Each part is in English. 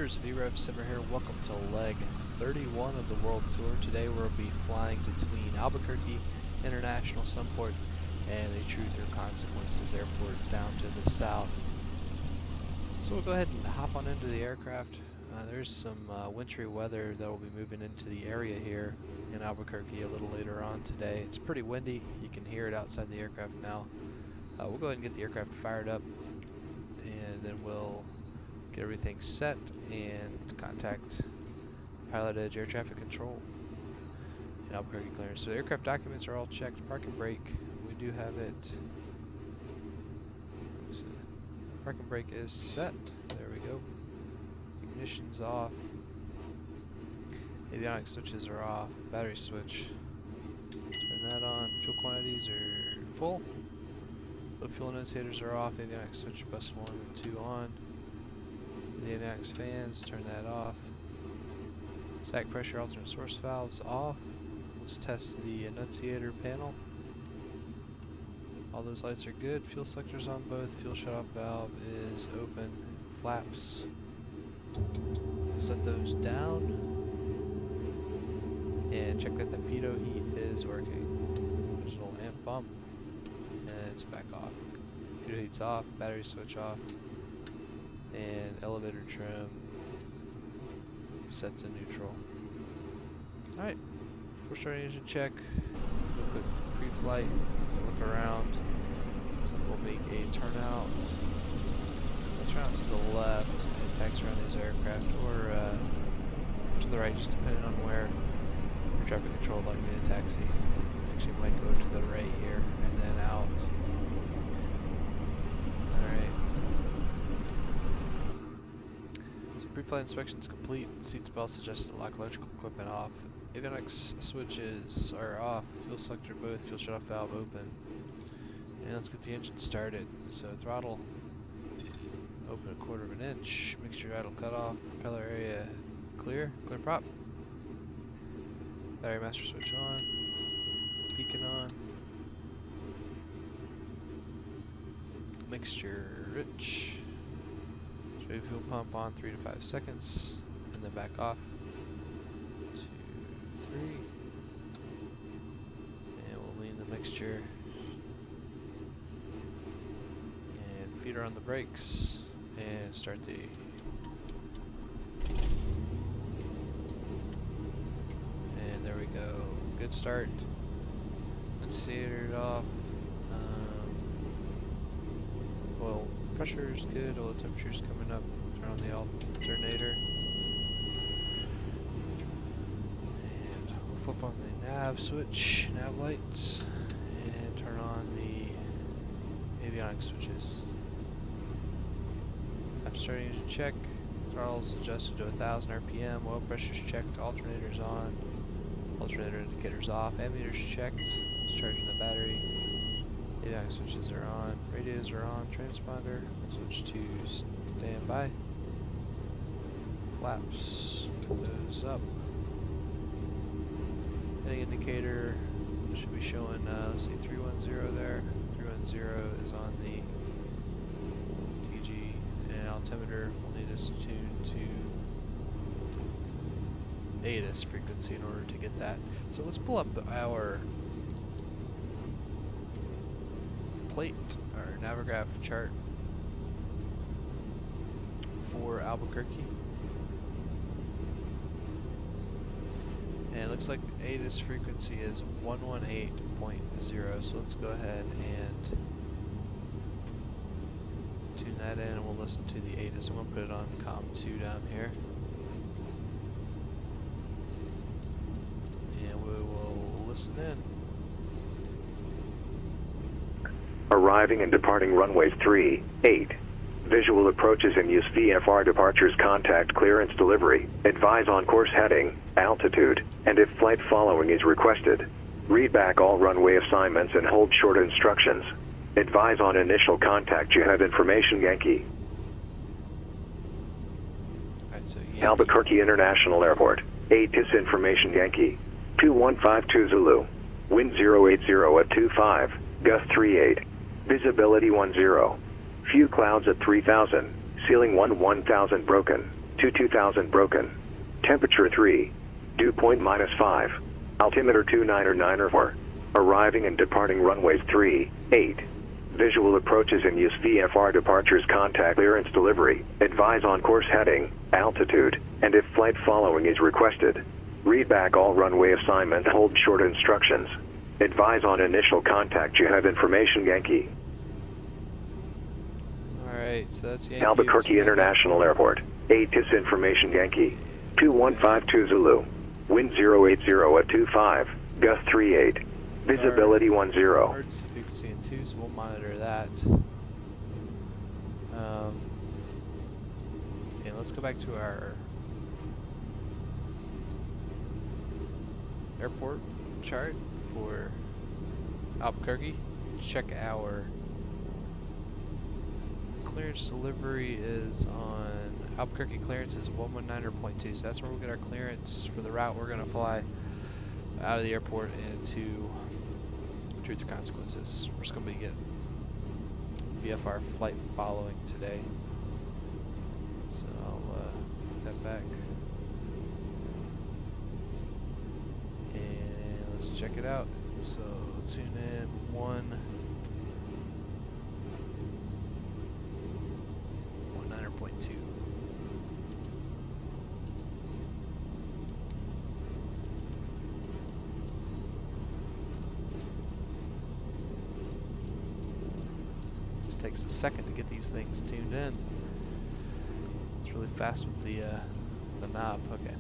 Alternators, VREV Simmer here. Welcome to leg 31 of the World Tour. Today we'll be flying between Albuquerque International Sunport and a Truth or Consequences airport down to the south. So we'll go ahead and hop on into the aircraft. There's some wintry weather that will be moving into the area here in Albuquerque a little later on today. It's pretty windy. You can hear it outside the aircraft now. We'll go ahead and get the aircraft fired up, and then we'll get everything set and contact Pilot Edge Air Traffic Control in Albuquerque clearance. So the aircraft documents are all checked. Park and brake, we do have it. Park and brake is set. There we go. Ignition's off. Avionics switches are off. Battery switch. Turn that on. Fuel quantities are full. Low fuel annunciators are off. Avionics switch bus 1 and 2 on. The avionics fans, turn that off. Stack pressure alternate source valves off. Let's test the annunciator panel. All those lights are good. Fuel selectors on both. Fuel shutoff valve is open. Flaps. Set those down. And check that the pitot heat is working. There's a little amp bump. And it's back off. Pitot heat's off. Battery switch off. And elevator trim set to neutral. Alright, before starting engine check, we'll put pre-flight, look around. So we'll make a turnout. We'll turn out to the left and taxi around these aircraft, or to the right, just depending on where your traffic control would like me to taxi. Actually might go to the right here and then out. Pre-flight inspection is complete. Seats belts adjusted. Lock electrical equipment off. Avionics switches are off. Fuel selector both. Fuel shutoff valve open. And let's get the engine started. So throttle open 1/4 of an inch. Mixture idle cut off. Propeller area clear. Clear prop. Battery master switch on. Beacon on. Mixture rich. Fuel pump on 3 to 5 seconds, and then back off. 2, 3, and we'll lean the mixture. And feet are on the brakes, and start the. And there we go. Good start. Annunciator off. Oil pressure is good, oil temperature is coming up. Turn on the alternator. And we'll flip on the nav switch, nav lights, and turn on the avionics switches. After starting engine check, throttle's adjusted to 1000 RPM, oil pressure's checked, alternator's on, alternator indicator's off, ammeter's checked, charging the battery. Avionics switches are on, radios are on, transponder, switch to standby. Flaps, put those up. Heading indicator should be showing, let's see, 310 there. 310 is on the TG, and altimeter will need us to tune to ATIS frequency in order to get that. So let's pull up our plate, or Navigraph chart for Albuquerque. And it looks like ATIS frequency is 118.0, so let's go ahead and tune that in, and we'll listen to the ATIS. I'm going to put it on COM2 down here. And we will listen in. Arriving and departing runways 3, 8. Visual approaches and use VFR departures contact clearance delivery. Advise on course heading, altitude, and if flight following is requested. Read back all runway assignments and hold short instructions. Advise on initial contact. You have information Yankee. Right, so Yankee. Albuquerque International Airport. ATIS information Yankee. 2152 Zulu. Wind 080 at 25. Gust 38. Visibility 10. Few clouds at 3000. Ceiling 1000 broken. to 2000 broken. Temperature 3. Dew point -5. Altimeter 299 Arriving and departing runways 3, 8. Visual approaches in use VFR departures contact clearance delivery. Advise on course heading, altitude, and if flight following is requested. Read back all runway assignment and hold short instructions. Advise on initial contact. You have information, Yankee. Alright, so that's Yankee. Albuquerque International Airport. ATIS information, Yankee. 2152 Zulu. Wind 080 at 25. Gust 38. Visibility 10. Emergency frequency in 2, so we'll monitor that. Okay, let's go back to our airport chart for Albuquerque. Check our clearance delivery is on Albuquerque. Clearance is 119.2, so that's where we'll get our clearance for the route we're going to fly out of the airport into Truth or Consequences. We're just going to be getting VFR flight following today, so I'll head back and let's check it out. So tune in 19.2. Just takes a second to get these things tuned in. It's really fast with the knob. Okay.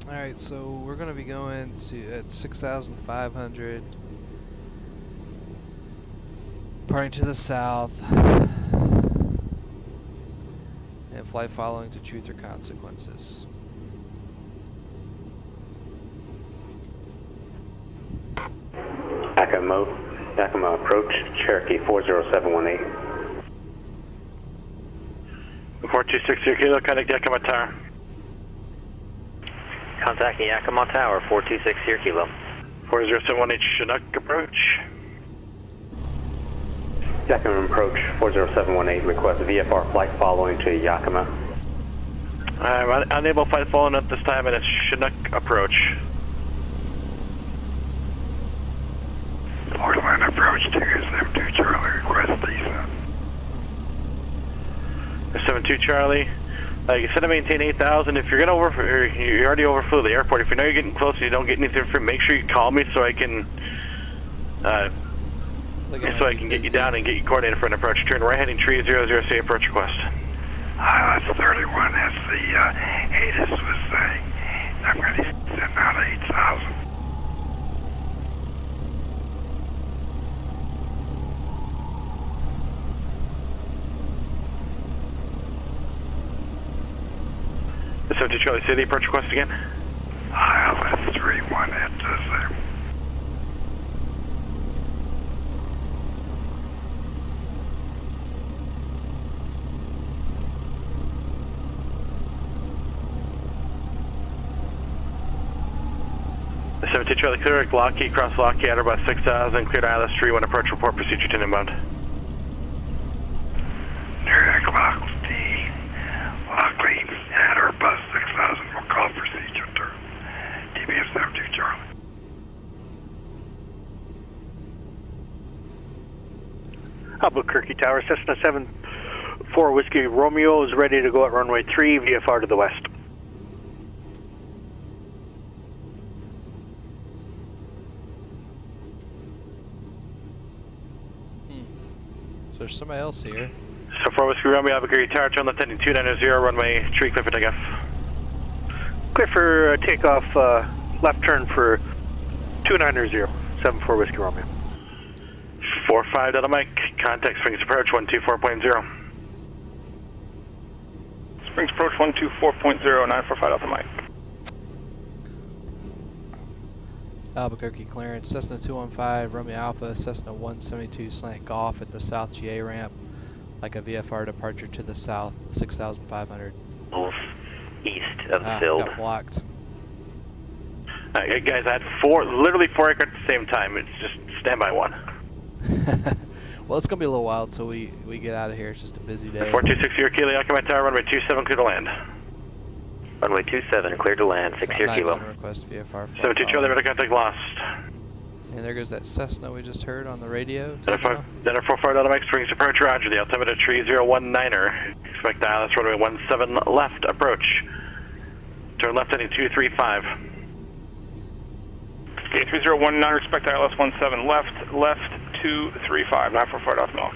Alright, so we're going to be going to at 6,500, departing to the south, and flight following to Truth or Consequences. Yakima approach, Cherokee 40718. 426 Kilo, contact Yakima Tower. Contact Yakima Tower, 426 here, Kilo. 40718 Chinook approach. Yakima approach, 40718, request VFR flight following to Yakima. I'm unable to flight following at this time, and it's Chinook approach. Portland approach to SM2 Charlie, request descent. 72 Charlie. Like I said, to maintain 8,000. If you're gonna you already overflew the airport. If you know you're getting close and you don't get anything from, make sure you call me so I can get you down and get you coordinated for an approach. Turn right heading 3006 approach request. That's 31 as the ATIS was saying. I'm going to send out 8,000. The 72 Charlie, say the approach request again. That's 31 at the same. The 72 Charlie, clear at Lockheed, cross Lockheed at about 6,000, cleared ILS 31, approach report, procedure 10 inbound. Near Lockheed, at or bus 6,000, we'll call procedure turn. DBF 72 Charlie. Albuquerque Tower, Cessna 74 Whiskey Romeo is ready to go at runway 3, VFR to the west. So there's somebody else here. So 4 Whiskey Romeo, Albuquerque Tower, turn left heading 290, runway 3, clear for takeoff. Clear for takeoff, left turn for 290, 74 Whiskey Romeo. 45 Delta Mike, contact Springs approach 124.0. Springs approach 124.0, 945 Delta Mike. Albuquerque clearance, Cessna 215, Romeo Alpha, Cessna 172 slant golf at the South GA ramp, like a VFR departure to the south, 6,500. North east of the field. Got blocked. Guys, I had literally four aircraft at the same time. It's just standby one. Well, it's gonna be a little while till we get out of here. It's just a busy day. 426 Sierra Kilo, Yakima Tower, runway 27, clear to land. Runway 27, clear to land, 6 Sierra Kilo. Request VFR. 72 Charlie, radar contact lost. And there goes that Cessna we just heard on the radio. Center 45 automatic springs departure, roger. The altimeter 3019er. Expect ILS runway 17 left, approach. Turn left heading 235. Okay, 3019, respect ILS 17 left 235, 945 off milk.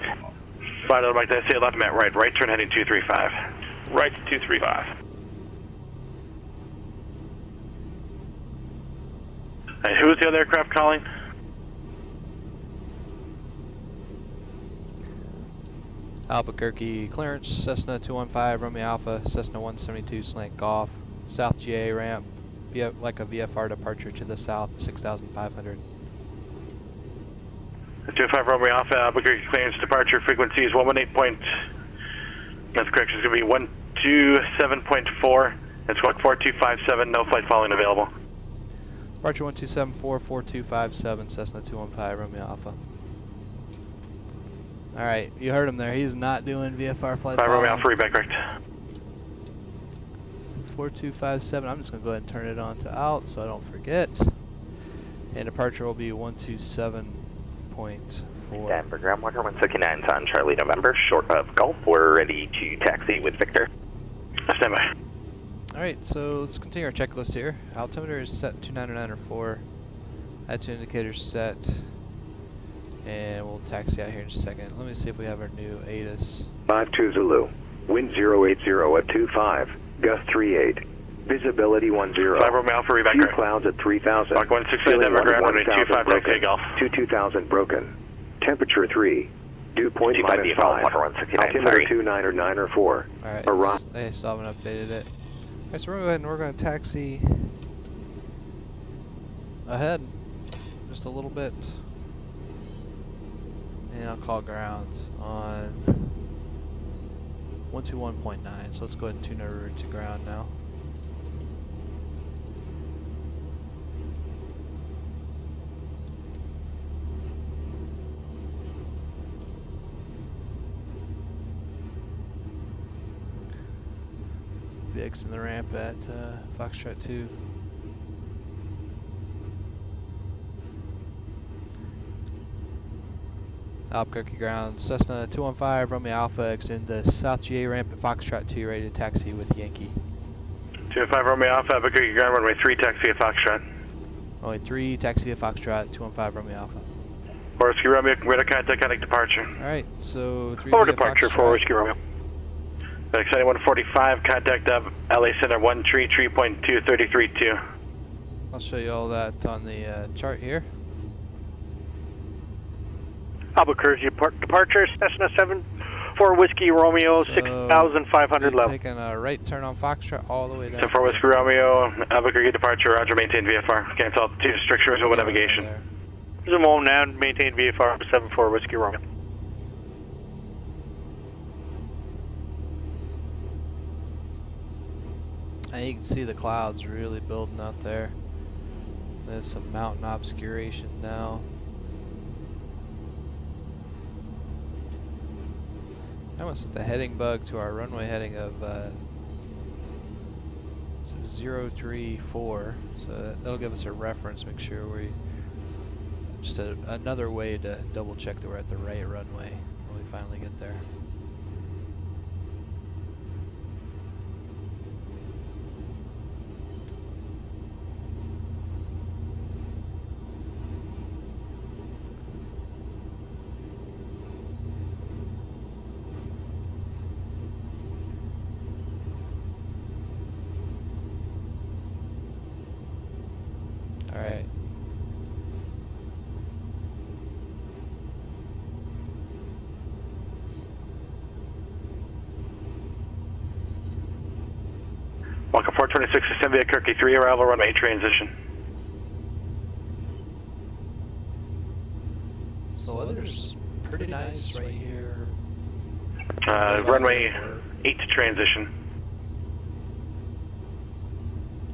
Flight automatic, I say left, Matt, right turn heading 235. Right 235. And who's the other aircraft calling? Albuquerque clearance, Cessna 215, Romeo Alpha, Cessna 172 slant Golf, South GA ramp, like a VFR departure to the south, 6,500. 25 Romeo Alpha, Albuquerque clearance departure frequency is 118. That's correct, it's going to be 127.4. It's squawk 4257, no flight following available. Departure 1274, 4257, Cessna 215, Romeo Alpha. Alright, you heard him there. He's not doing VFR flight. 5 Romeo Alpha, reback correct. 4257, I'm just going to go ahead and turn it on to out so I don't forget. And departure will be 127.4. Denver, ground walker 169 on Charlie November, short of Gulf. We're ready to taxi with Victor. Stand by. Alright, so let's continue our checklist here. Altimeter is set 2994. Attitude indicator set. And we'll taxi out here in a second. Let me see if we have our new ATIS. 52 Zulu. Wind 080 at 25. Gust 38. Visibility 10. 5 Romeo Alpha, reback Few correct. clouds at 3000. Squawk 168 Denver, ground runway 25, taxi Golf. 2000 broken. Temperature 3. Dew point 25 minus default, 5. 169, Altimeter sorry. 29 or 9 or 4. Alright, they still haven't updated it. Alright, so we're going to go ahead and we're going to taxi ahead just a little bit. And I'll call ground on 121.9. So let's go ahead and tune our route to ground now. Big's in the ramp at Foxtrot 2. Albuquerque ground, Cessna 215, Romeo Alpha, extend the South GA ramp at Foxtrot 2, ready to taxi with Yankee. 215 Romeo Alpha, Albuquerque ground runway 3, taxi at Foxtrot. Runway 3, taxi at Foxtrot, 215 Romeo Alpha. Whiskey Romeo, radar contact departure. Alright, so 3 Over departure for Whiskey Romeo. Exciting 145, contact LA Center 133.2332. I'll show you all that on the chart here. Albuquerque departure, Cessna 74 Whiskey Romeo, So 6,500 level. Taking a right turn on Foxtrot all the way down. 74 Whiskey Romeo, Albuquerque departure, roger, maintain VFR. Cancel altitude restrictions over navigation. Zoom home now and maintain VFR 74 Whiskey Romeo. And you can see the clouds really building out there. There's some mountain obscuration now. I want to set the heading bug to our runway heading of 034, so that'll give us a reference. Make sure we just another way to double check that we're at the right runway when we finally get there. Alright. Welcome 426 to Albuquerque 3, arrival runway transition. So weather's pretty nice right here. Runway 8 to transition.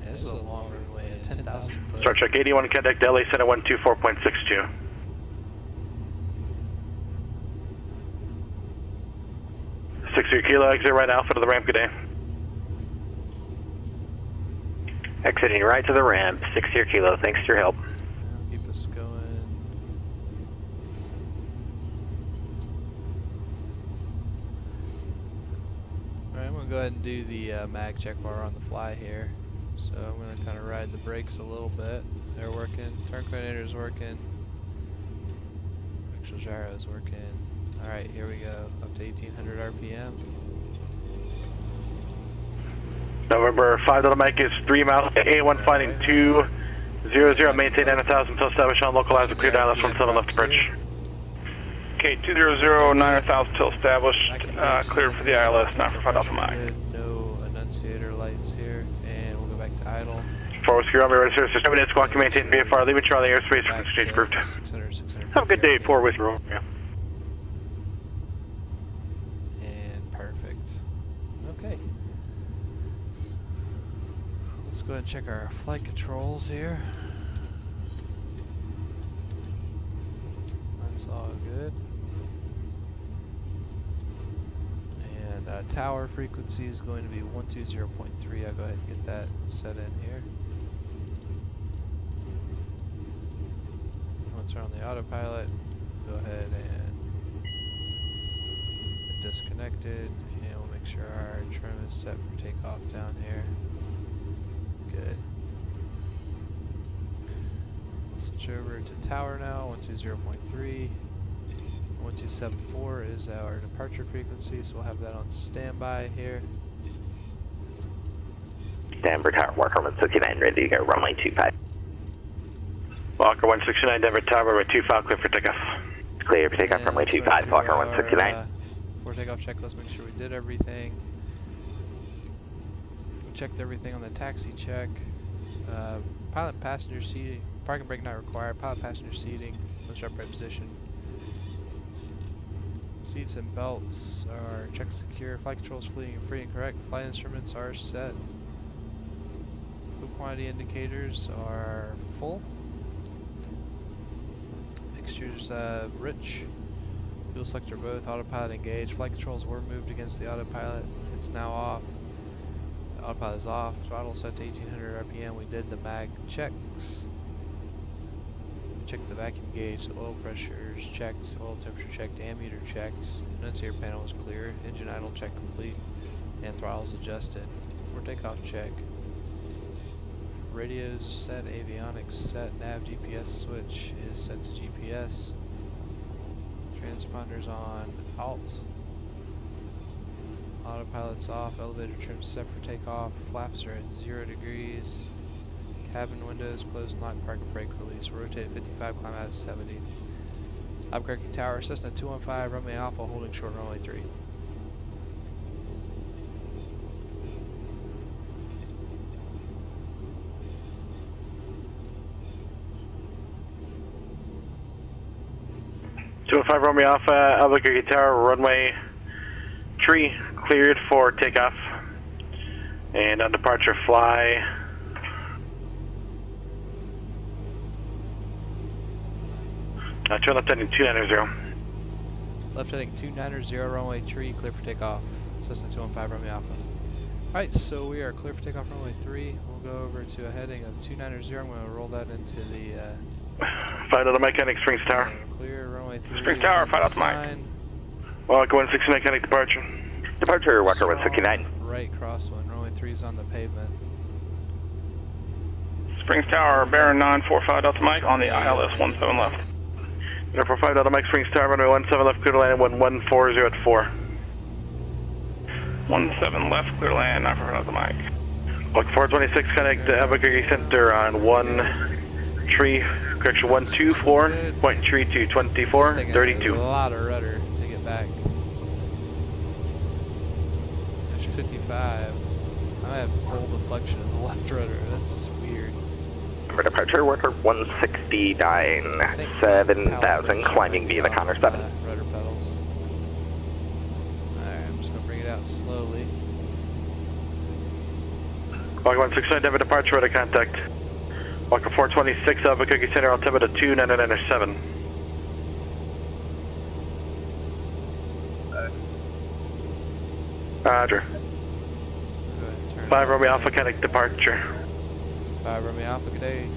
Yeah, this is a long runway, a 10 10,000 foot. Start check 81, contact LA Center 124.62. Kilo, exit right Alpha to the ramp, good day. Exiting right to the ramp, 60 Kilo, thanks for your help. Keep us going. Alright, I'm going to go ahead and do the mag check while we're on the fly here. So I'm going to kind of ride the brakes a little bit. They're working. Turn coordinator's working. Actual gyro's working. Alright, here we go. Up to 1800 RPM. November 5 to the mic is 3 miles. A1 finding 200. Maintain 9,000 until established on localize the clear dial. 17 left approach. Okay, 200, 9,000 till established. Cleared for the ILS, 945 Alpha Mike. No annunciator lights here. And we'll go back to idle. 4 Whiskey Romeo, ready service. 7 minutes, squawk, maintain VFR. Leaving Charlie airspace. Stage approved. 600, 600. Have a good day, 4 Whiskey Romeo. And perfect. Okay. Let's go ahead and check our flight controls here. That's all good. And tower frequency is going to be 120.3. I'll go ahead and get that set in here. Once we're on the autopilot, go ahead and get disconnected, and we'll make sure our trim is set for takeoff down here. Good. Switch over to tower now, 120.3. 1274 is our departure frequency, so we'll have that on standby here. Denver Tower, Walker 169, ready to go, runway 25. Walker 169, Denver Tower, runway 25, clear for takeoff. Clear for takeoff, runway 25, Walker 169. Before takeoff checklist, make sure we did everything. We checked everything on the taxi check. Pilot and passenger seating, parking brake not required. Pilot passenger seating, push upright position. Seats and belts are checked secure. Flight controls free and correct. Flight instruments are set. Fuel quantity indicators are full. Mixtures rich. Fuel selector both. Autopilot engaged. Flight controls were moved against the autopilot. It's now off. The autopilot is off. Throttle set to 1800 RPM. We did the mag checks. Checked the vacuum gauge, the oil pressure is checked, oil temperature checked, ammeter checked, annunciator panel is clear, engine idle check complete, and throttles adjusted. For takeoff check. Radios set, avionics set, nav GPS switch is set to GPS. Transponders on alt. Autopilot's off, elevator trim set for takeoff, flaps are at 0 degrees. Cabin windows closed and locked, parking brake release. Rotate 55, climb out at 70. Albuquerque Tower, Cessna 215, runway Alpha, holding short runway 3. Romeo Alpha, Albuquerque Tower, runway 3, cleared for takeoff. And on departure, fly. Turn left heading 290. Left heading 290, runway 3, clear for takeoff. Cessna 215, runway Alpha. Alright, so we are clear for takeoff runway 3. We'll go over to a heading of 290. I'm going to roll that into the... 5 out of mechanic, Springs Tower. Clear, runway 3. Springs Tower, 5 out the mic. Walker 169, mechanic departure. Departure, Walker 169. Right crosswind, runway 3 is on the pavement. Springs Tower, Baron 945 Delta Mike on the ILS 17 left. 945 Delta Mike, Springs Tower, runway 17 left, clear to land 1140 at 4. 17 left, clear to land, 945 Delta Mike. Walker 426, connect to Albuquerque Center on 13, correction 124.3 to 2432. A lot of rudder to get back. There's 55. I have full deflection in the left rudder. That's weird. For departure, Walker 169, 7,000, climbing via the Connor 7. Rudder pedals. Alright, I'm just going to bring it out slowly. Walker 169, Denver departure, rudder contact. Walker 426, Albuquerque Center, altimeter 2997. Roger. 5 Romeo Alpha, kinetic departure. 5 Romeo Alpha, good day.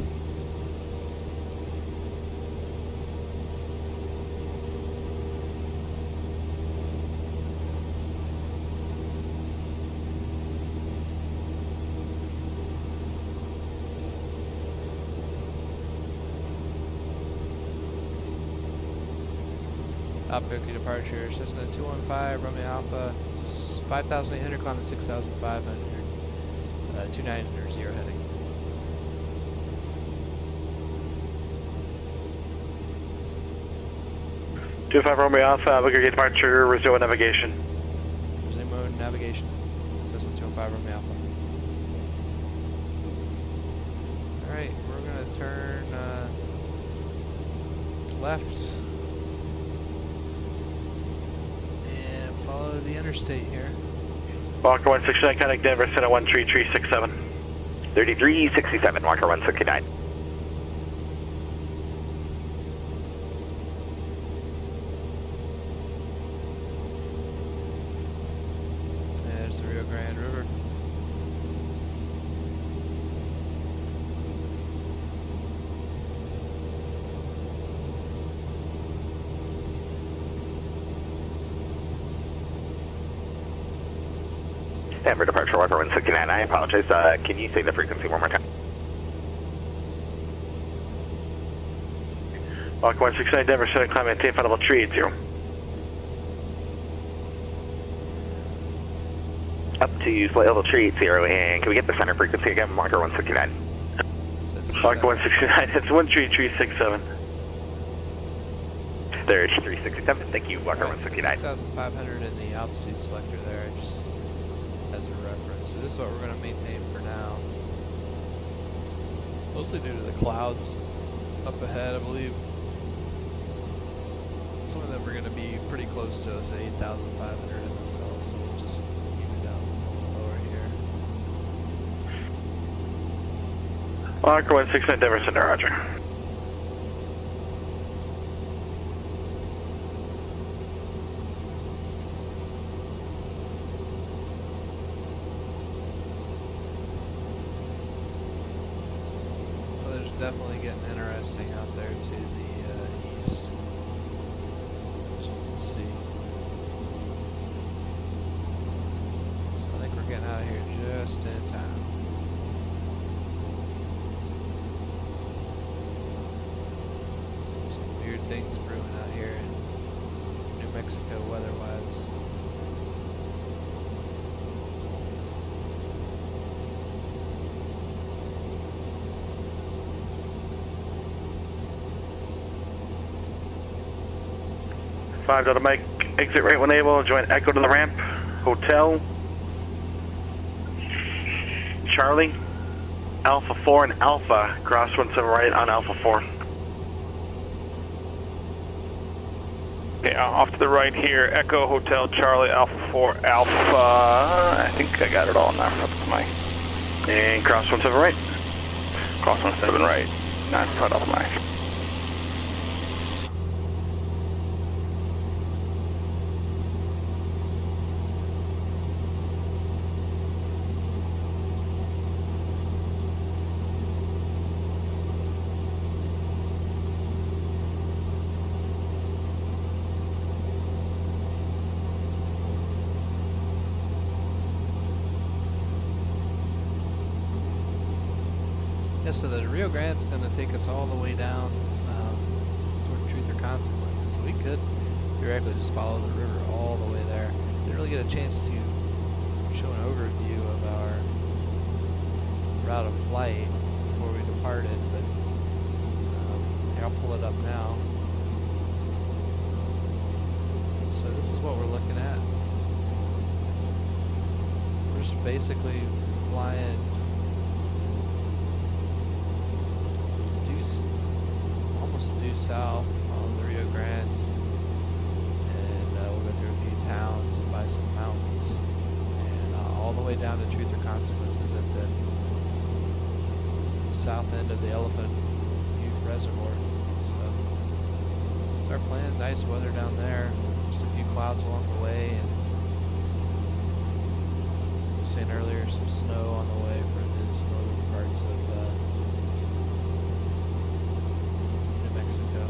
Albuquerque departure, Cessna 215, Romeo Alpha, 5,800, climbing 6,500, 2900 heading. Two 5 Romeo Alpha, Albuquerque departure, resume navigation. Resume mode navigation, Cessna 215, Romeo Alpha. Alright, we're going to turn left. Follow the interstate here. Walker 169, contact Denver, Center 13367. 3367, Walker 169. There's the Rio Grande River. Denver departure, Walker 169. I apologize. Can you say the frequency one more time? Walker 169, Denver, Center, climb maintain, final tree 80. Up to flight level tree 80, and can we get the center frequency again, Walker 169? Walker 169, it's 13367. 3367, thank you, Walker 169. 6,500 in the altitude selector there, just as a reference. So this is what we're going to maintain for now. Mostly due to the clouds up ahead, I believe. Some of them are going to be pretty close to us at 8,500 in the cell, so we'll just keep it down lower here. Walker 169, Denver, Center, roger. Definitely getting interesting out there to the east, as you can see. So I think we're getting out of here just in time. Some weird things brewing out here in New Mexico weather-wise. Five Delta Mike, exit right when able, join Echo to the ramp, Hotel, Charlie, Alpha 4 and Alpha, cross 17 right on Alpha 4. Okay, off to the right here, Echo, Hotel, Charlie, Alpha 4, Alpha, I think I got it all now, Mike. And cross 17 right. Cross 17 right, 9 Alpha Mike. So the Rio Grande's going to take us all the way down toward Truth or Consequences. So we could directly just follow the river all the way there. Didn't really get a chance to show an overview of our route of flight before we departed, but here, I'll pull it up now. So this is what we're looking at. We're just basically flying almost due south on the Rio Grande, and we'll go through a few towns and by some mountains, and all the way down to Truth or Consequences at the south end of the Elephant Butte Reservoir. So it's our plan. Nice weather down there. Just a few clouds along the way, and I was saying earlier, some snow on the way for these northern parts of New Mexico.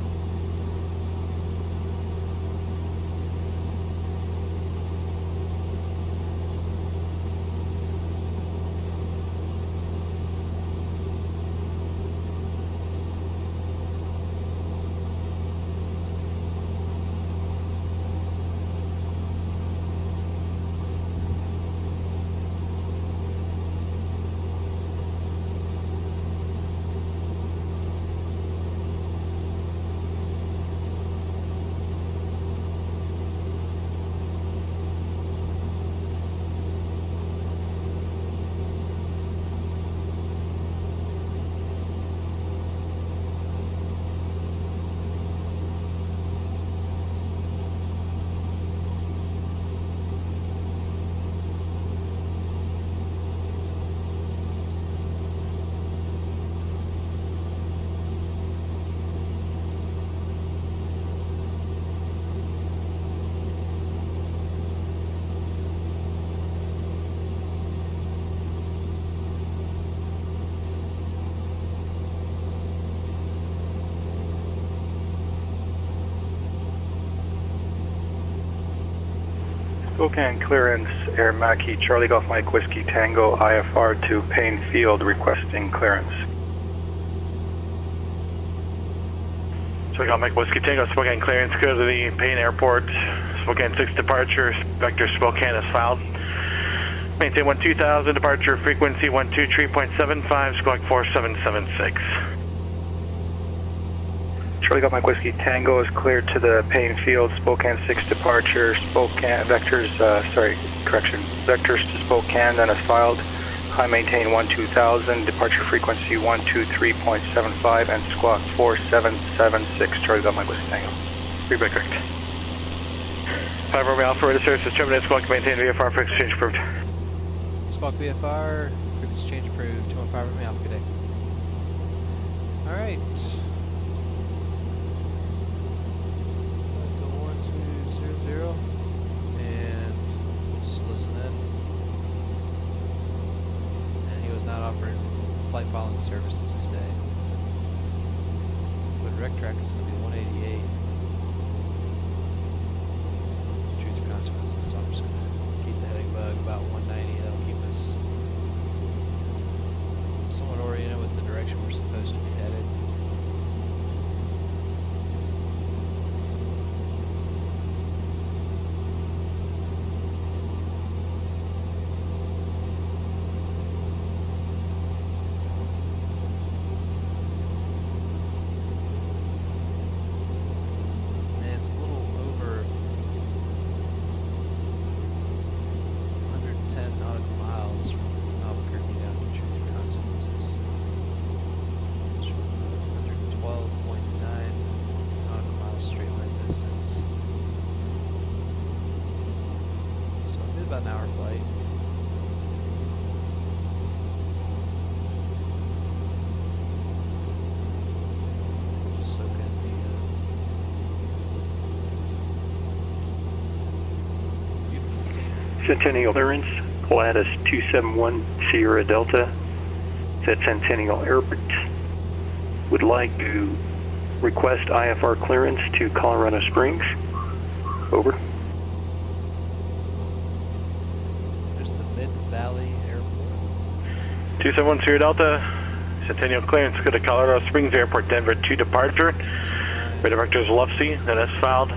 Spokane clearance, Air Mackie, Charlie Golf Mike Whiskey Tango, IFR to Payne Field, requesting clearance. So we got Mike Whiskey Tango, Spokane clearance, go to the Payne Airport. Spokane 6 departure, vector Spokane is filed. Maintain 12000, departure frequency 123.75, squawk 4776. Charlie Golf Mike Whiskey Tango is cleared to the Payne Field, Spokane 6 departure, Spokane, vectors to Spokane, then is filed. High maintain 12000, departure frequency 123.75, and squawk 4776, Charlie Golf Mike Whiskey Tango. Read correct. 5 Romeo Alpha, ready to service, terminate, squawk, maintain VFR, frequency change approved. Squawk VFR, frequency change approved, 215 Romeo Alpha, good day. Alright. 1200, and just listen in. And he was not offering flight following services today. But direct track is going to be 188. Truth or consequences, so I'm just going to keep the heading bug about 190. That'll keep us somewhat oriented with the direction we're supposed to be headed. About an hour flight. Just soak in the beautiful scenery. Centennial clearance, Gladys 271 Sierra Delta. It's at Centennial Airport. Would like to request IFR clearance to Colorado Springs. Over. Valley Airport. 271 Sierra Delta, Centennial clearance, go to Colorado Springs Airport, Denver 2 departure. Radar vector is Lufsey, then S filed.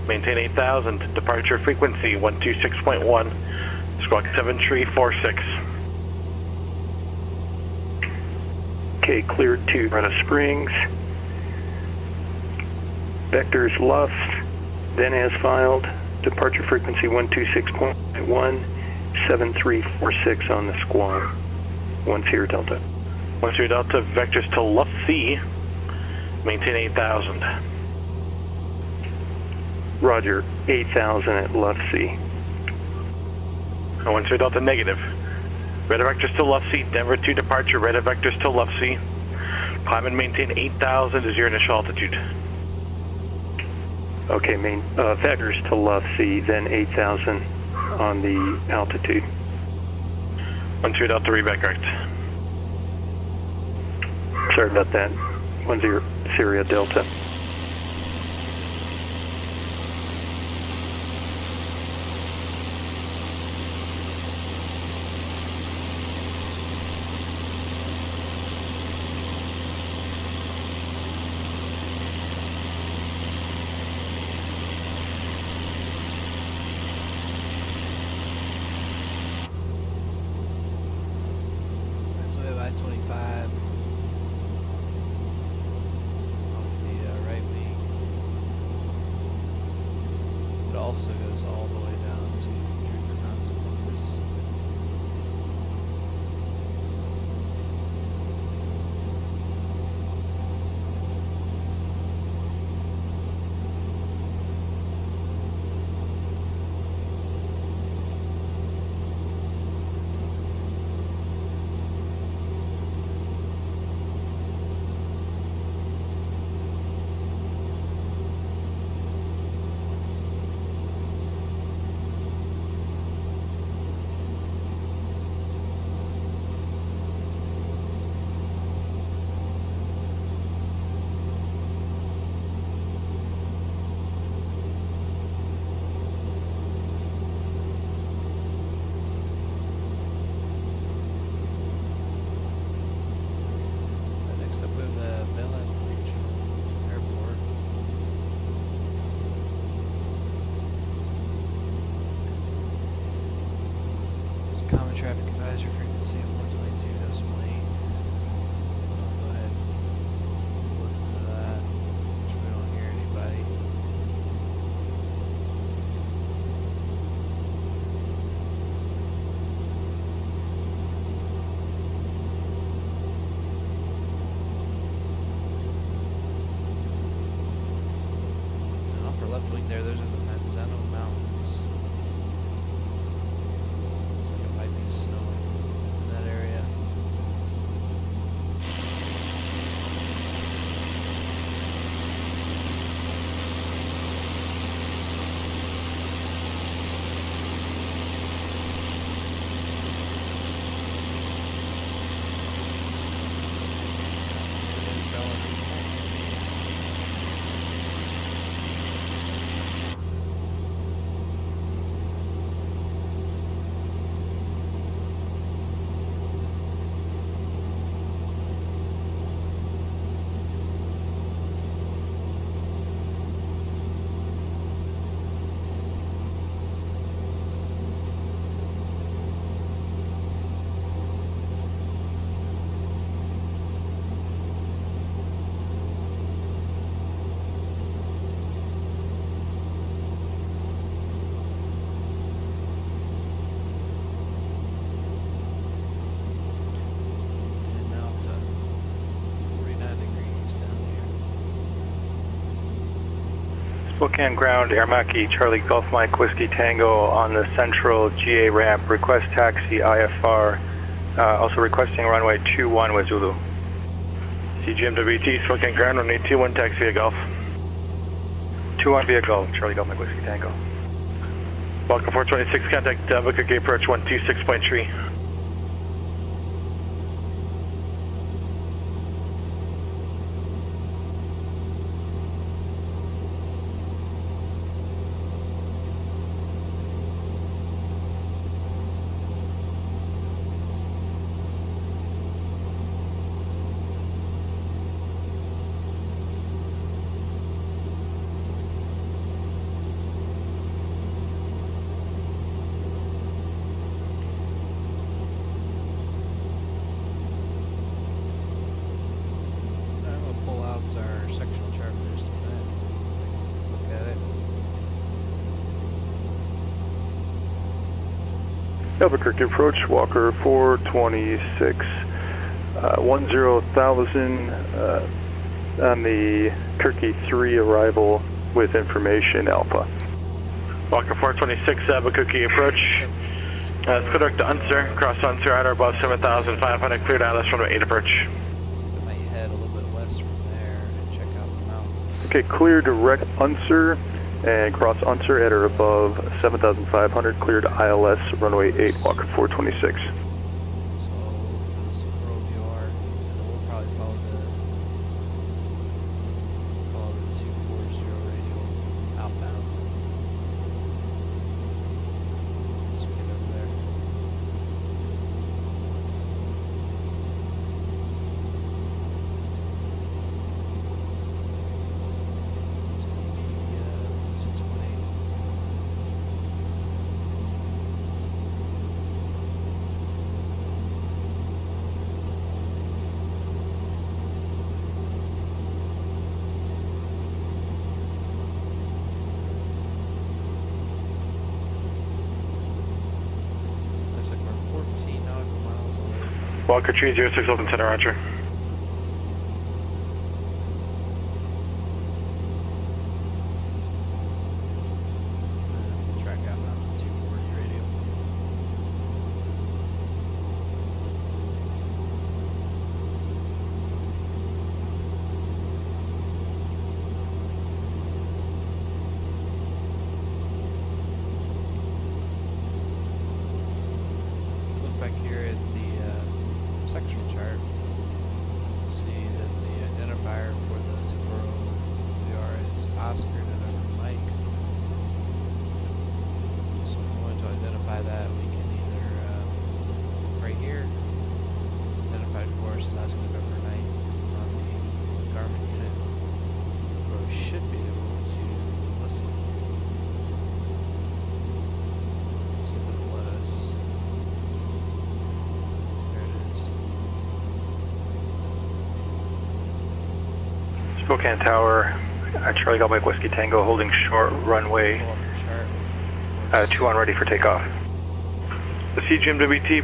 Maintain 8000, departure frequency 126.1, squawk 7346. Okay, cleared to Colorado Springs. Vectors Luff, then as filed. Departure frequency 126.1. 7346 on the squawk. 1 Sierra Delta. 1 Sierra Delta, vectors to Lufsey, maintain 8000. Roger, 8000 at Lufsey. 1 Sierra Delta, negative. Radar vector still left C, Denver 2 departure, radar vector still left C. Climb and maintain 8,000 is your initial altitude. Okay, main vectors to left C, then 8,000 on the altitude. 12 Delta, read back correct. Sorry about that. 10 Sierra Delta. So we have I-25 off the right wing. It also goes all the way down to Truth or Consequences. Next up we have the Belen Regional Airport. There's a common traffic advisory frequency of 122.8. I'll go ahead and listen to that. Make sure we don't hear anybody. And upper left wing there, those are the Mateo Mountains. Looks like it might be snowing in that area. And now up to 49 degrees down here. Spokane ground, Aramaki, Charlie Golf Mike, Whiskey Tango on the central GA ramp. Request taxi IFR. Also requesting runway 21 with Zulu. CGMWT, Spokane ground, runway 21, taxi via Golf. 21 via Golf, Charlie Golf Mike, Whiskey Tango. Welcome 426, contact Albuquerque approach 126.3. I'm gonna pull out our sectional chart for just a minute. Look at it. Albuquerque approach, Walker 426, 10,000 on the Kirky 3 arrival with information Alpha. Walker 426, Albuquerque approach. Let's go direct to Unser, cross Unser at or above 7,500, cleared ILS runway 8 approach. We might head a little bit west from there and check out the mountains. Okay, clear direct Unser and cross Unser at or above 7,500, cleared ILS, runway 8, Walker 426. So for the Super OVR, and then we'll probably follow the 240 radio outbound. Let's get over there. It's going to be 618. Looks like we're 14 nautical miles away. Walker 306 Open Center, roger. Track out on 240 radio. Look back here at the sectional chart. See that the identifier for the Super VR is Oscar November Mike. So if we want to identify that, we can either, right here, identified for us as Oscar November Night on the Garmin unit, or we should be able to listen. So it'll let us, there it is. Spokane Tower, Charlie Golf Mike Whiskey Tango, holding short runway, Pull up the chart. 21 ready for takeoff. The CGMWT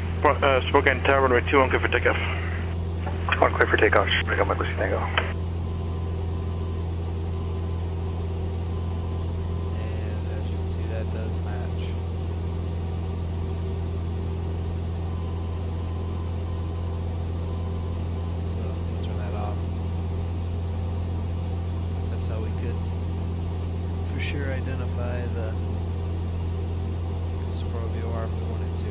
Spokane Tower, runway 21, clear for takeoff. 1 clear for takeoff, Charlie Golf Mike Whiskey Tango. And as you can see, that does match. So we'll turn that off. That's how we could for sure identify the Super VOR if we wanted to.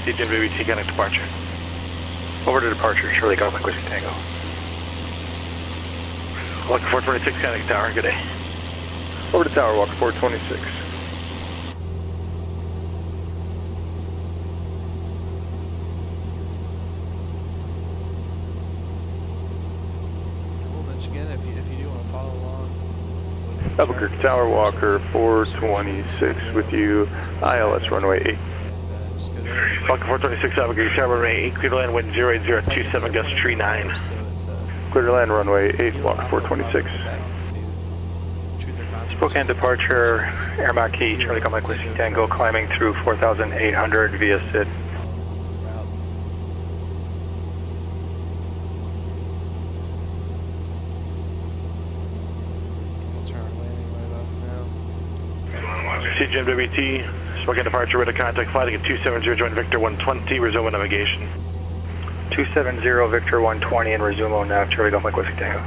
CGMWT connect departure. Over to departure, Charlie Golf Mike Whiskey Tango. Walker 426 connect tower, good day. Over to Tower, Walker 426. We'll mention again if you do want to follow along. Albuquerque Tower, Walker 426 with you, ILS runway 8. Just go there. Walker 426 Albuquerque Tower, runway 8, clear to land, wind 08027, gust tree 9. So it's Clear to land runway 8, Walker 426. Spokane departure, Air Marquis, Charlie Golf Mike Whiskey Tango, climbing through 4,800 via SID. CGMWT, Spokane departure, radar contact, flight at 270, join Victor 120, resume navigation. 270 Victor 120 and resume on nav, Charlie Golf Mike Whiskey Tango.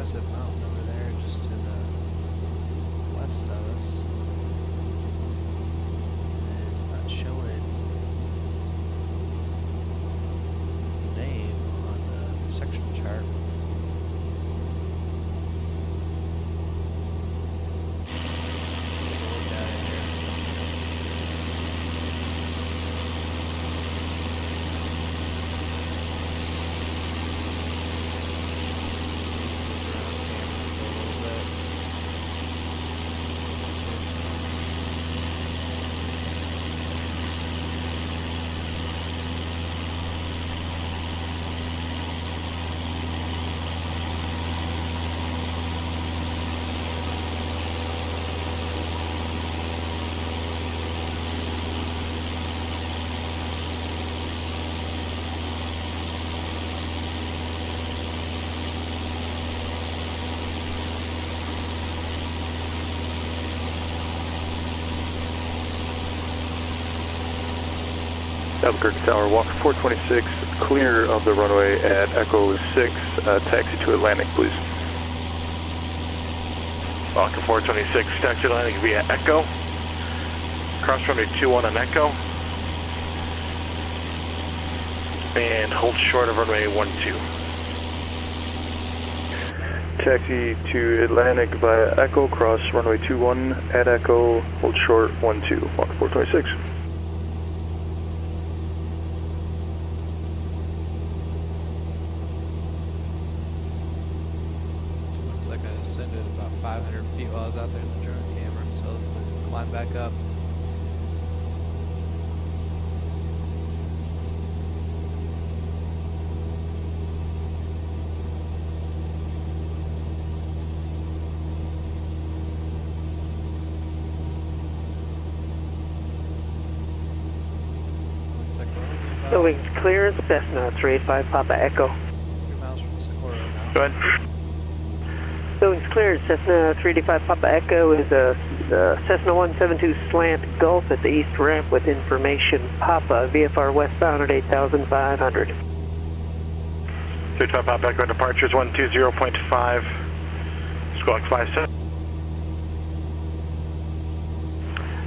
impressive mountain over there just to the west of us. And it's not showing the name on the sectional chart. Let's take a look at it here. Albuquerque Tower, Walker 426, clear of the runway at Echo 6, taxi to Atlantic, please. Walker 426, taxi to Atlantic via Echo. Cross runway 21 on Echo. And hold short of runway 12. Taxi to Atlantic via Echo, cross runway 21 at Echo, hold short 12, Walker 426. Looks like I ascended about 500 feet while I was out there in the drone camera, so let's climb back up. Looks like we're only about Building's clear, Cessna 385 Papa Echo. 3 miles from Socorro now. Go ahead. Building's clear, Cessna 385 Papa Echo is a Cessna 172 slant Gulf at the east ramp with information Papa, VFR westbound at 8,500. 325 Papa Echo departures 120.5, squawk 57.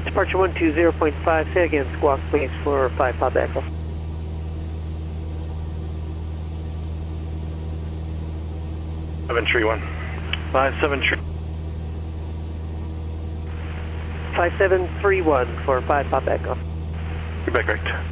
Departure 120.5, say again, squawk please for 5 Papa Echo. Seven tree 1. 57 tree. 5731 for 5 Papa Echo. You're back right.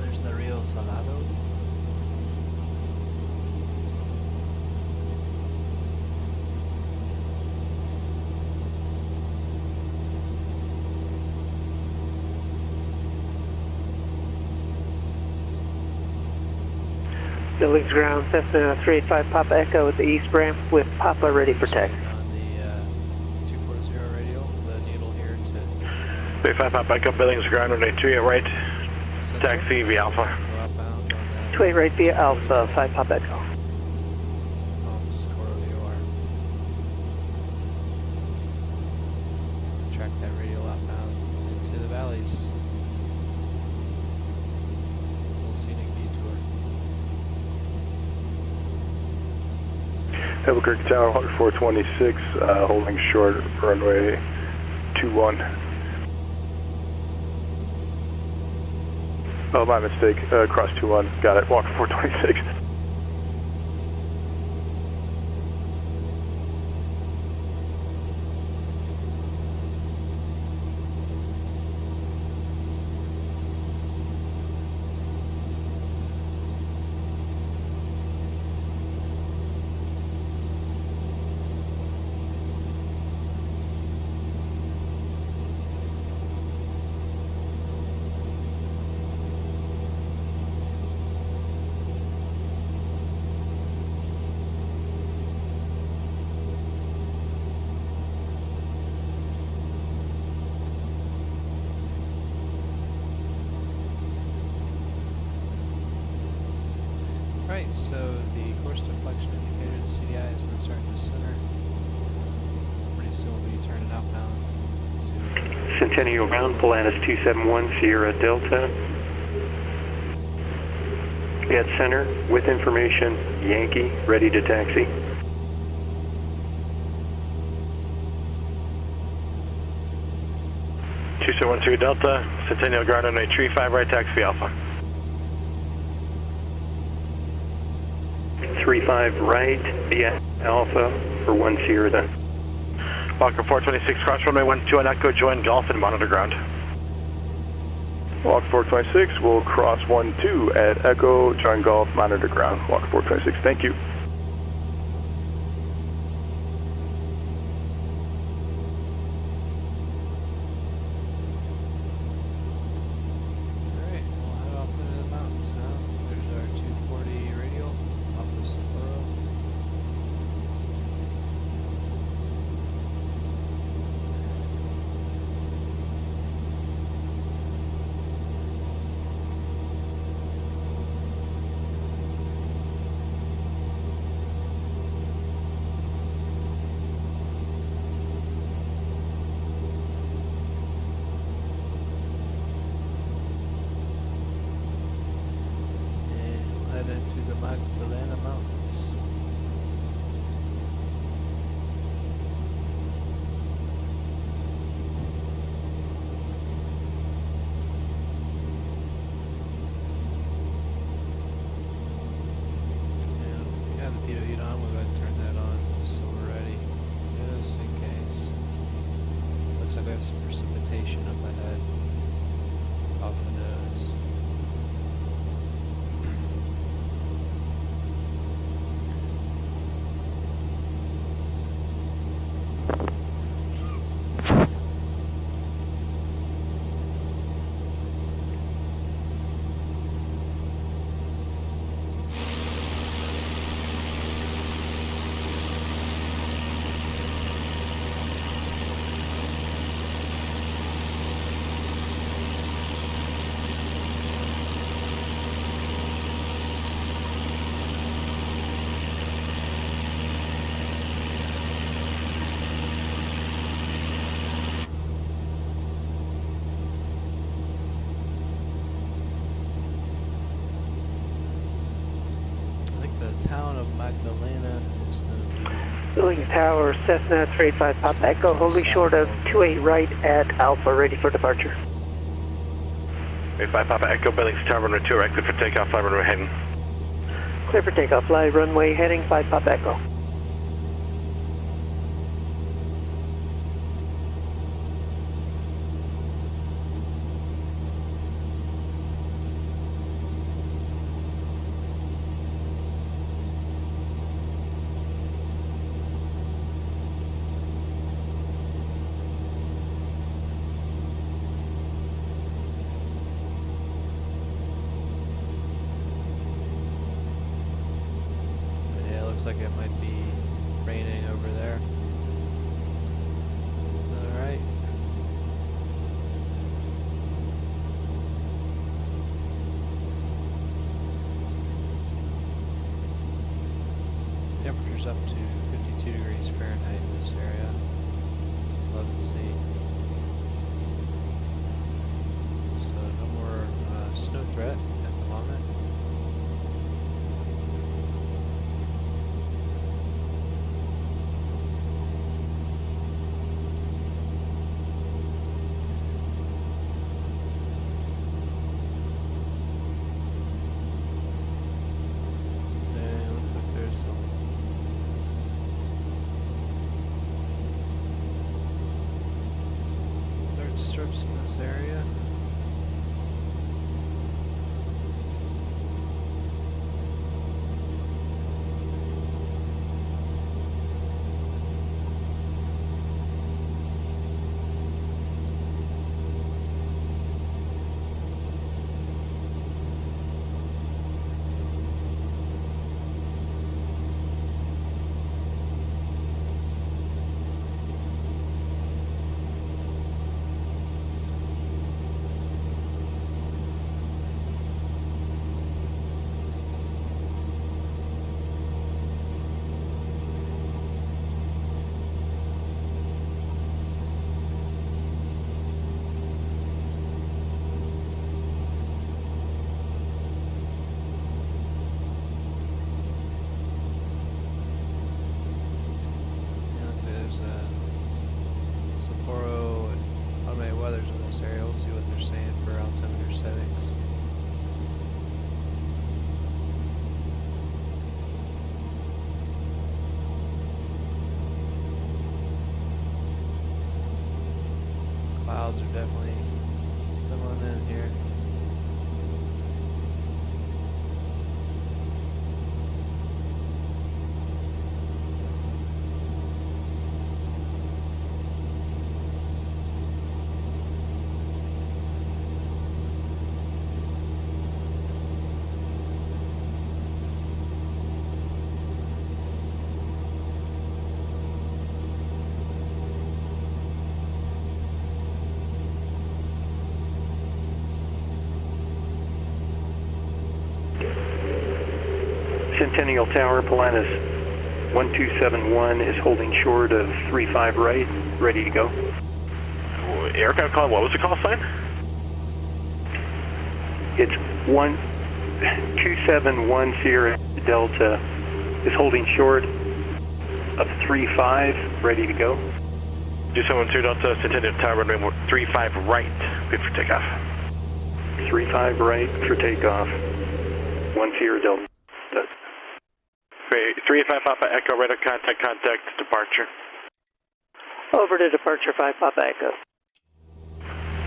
There's the Rio Salado. Building's ground, Cessna 385 Papa Echo at the east ramp with Papa ready for taxi. On the 240 radio, the needle here to 35 Papa Echo, Billings ground runway 2 right, Central. taxi via Alpha. Go outbound on that. 2 right via Alpha, 5 Papa Echo. Socorro VOR. Track that radio outbound into the valleys. Little scenic detour. Albuquerque Tower, 426, holding short, runway 21. Oh, my mistake, cross 21, got it, Walker 426. Right, so the course deflection indicator, the CDI, is going to start in the center. So pretty soon we'll be turning outbound to Centennial ground, Polaris 271 Sierra Delta. Dead center, with information, Yankee, ready to taxi. Sierra Delta, Centennial guard on a tree 5 right taxi Alpha. 35 right, via Alpha for 1 Sierra then. Walker 426, cross runway 12 on Echo, join Golf and monitor ground. Walk 426 will cross 12 at Echo, join Golf, monitor ground. Walk 426, thank you. Alright, we'll head off into the mountains now. There's our 240 radial off of Sapporo. Head into the Magdalena Mountains. And we have the PO heat on, we'll go ahead and turn that on so we're ready, just in case. Looks like we have some precipitation up ahead, off the nose. The town of Magdalena is going to be Billings Tower, Cessna 385 Papa Echo, holding short of 28 right at Alpha, ready for departure. 35 Papa Echo, Billings Tower, runway 2, exit for takeoff, fly runway heading. Clear for takeoff, fly runway heading 5 Papa Echo. looks like it might be raining over there. Alright. Temperature's up to 52 degrees Fahrenheit in this area. 11C. So no more snow threat at the moment. Strips in this area. headings. Clouds are definitely settling in here. Centennial Tower, Pilatus 1271 is holding short of 35 right, ready to go. Aircraft call, what was the call sign? It's 271 Sierra Delta is holding short of 35, ready to go. 271 Sierra Delta, Centennial Tower, runway 35 right, good for takeoff. 35 right for takeoff. 1 Sierra Delta. 35 Papa Echo, radar contact, departure. Over to departure 5 Papa Echo.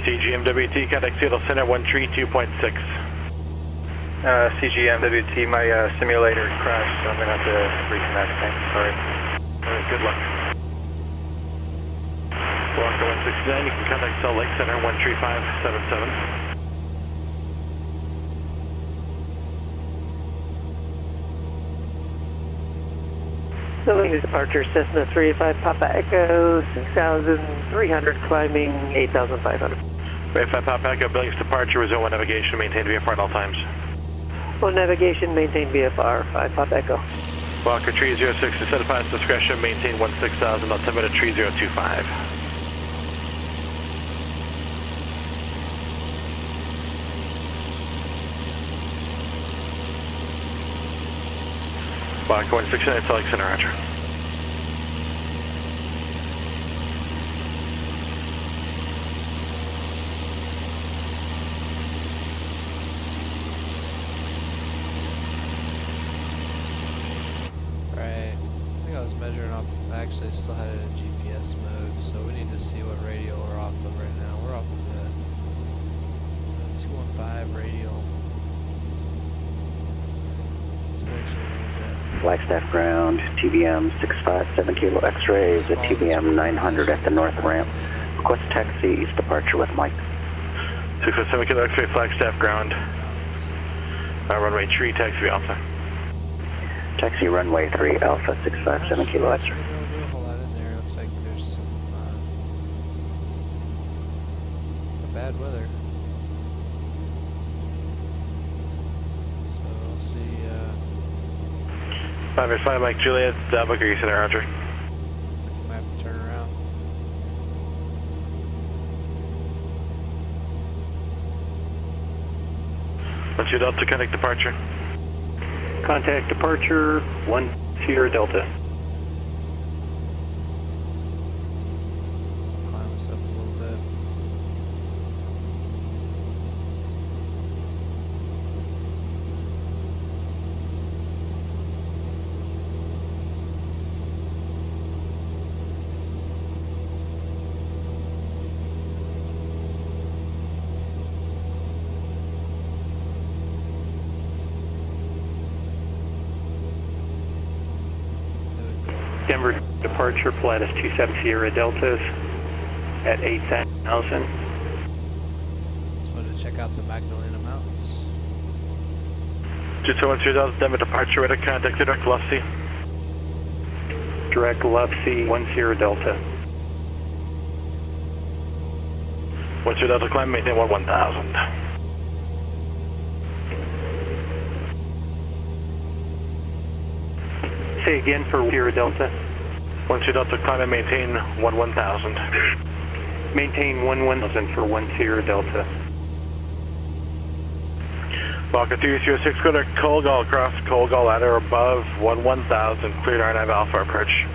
CGMWT, contact Seattle Center 132.6. CGMWT, my simulator crashed, so I'm going to have to reconnect. Thanks, sorry. Alright, good luck. Walker 169, you can contact Salt Lake Center 13577. Filling the departure, Cessna 385 Papa Echo, 6,300, climbing 8,500. 35 Papa Echo, Billings departure, resume on navigation, maintain VFR at all times. On navigation, maintain VFR, 5 Papa Echo. Walker 306, to set upon its discretion, maintain 16,000, altimeter 3025. Walker 169, Salt Lake Center, roger. Actually, I still had it in GPS mode, so we need to see what radio we're off of right now. We're off of the 215 radial. So actually, Flagstaff ground, TBM 657 Kilo X-rays at TBM 900 at the north ramp. Request taxi east departure with Mike. 657 Kilo X-ray, Flagstaff ground. Runway 3, taxi Alpha. Taxi runway 3 Alpha 657 Kilo X-ray. bad weather. So we'll see. 585 Mike Juliet, Albuquerque Center, roger. Looks like we might have to turn around. Let's do Delta, contact departure. Contact departure, 1 Sierra Delta. Climb this up a little bit. Denver departure, Pilatus 27 Sierra Deltas at 8,000. Just wanted to check out the Magdalena Mountains. 221 Sierra Delta, Denver departure, radar contact, direct Lufsea. Direct Lufsea, 1 Sierra Delta. 1 Sierra Delta, climb, maintain 1000. Say again for Sierra Delta. 1 Sierra Delta, climb and maintain 1000. Maintain 1000 for 1 Sierra Delta. Walker 306, go to Colgal, cross Colgal ladder above 1000, cleared R9 Alpha approach.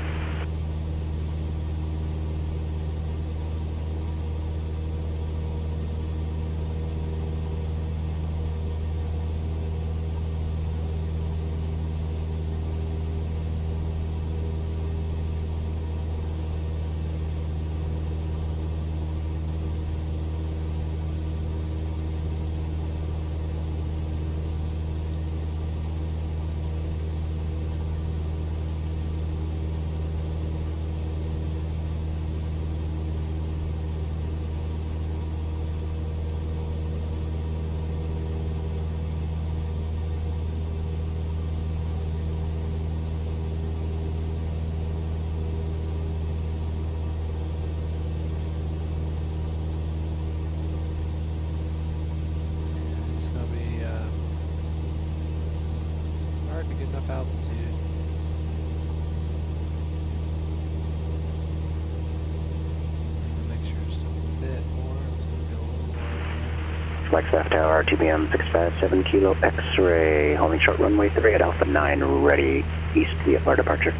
Flagstaff Tower, TBM 657 Kilo X-ray, holding short runway 3 at Alpha 9, ready, east VFR departure.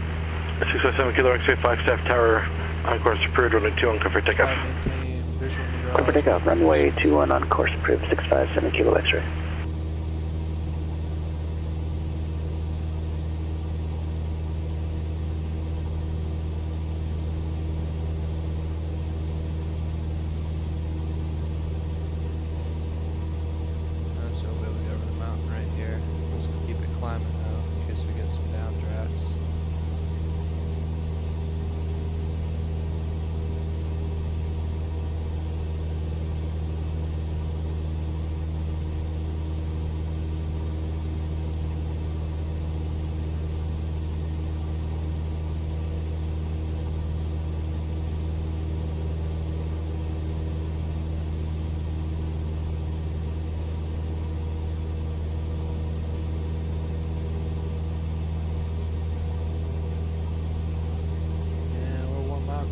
657 Kilo X-ray, Flagstaff Tower, on course approved, runway 21, confirm takeoff. Maintain visual meteorology. Confirm takeoff, runway 21 on course approved, 657 Kilo X-ray. So we'll be over the mountain right here. Let's keep it climbing though, in case we get some downdrafts.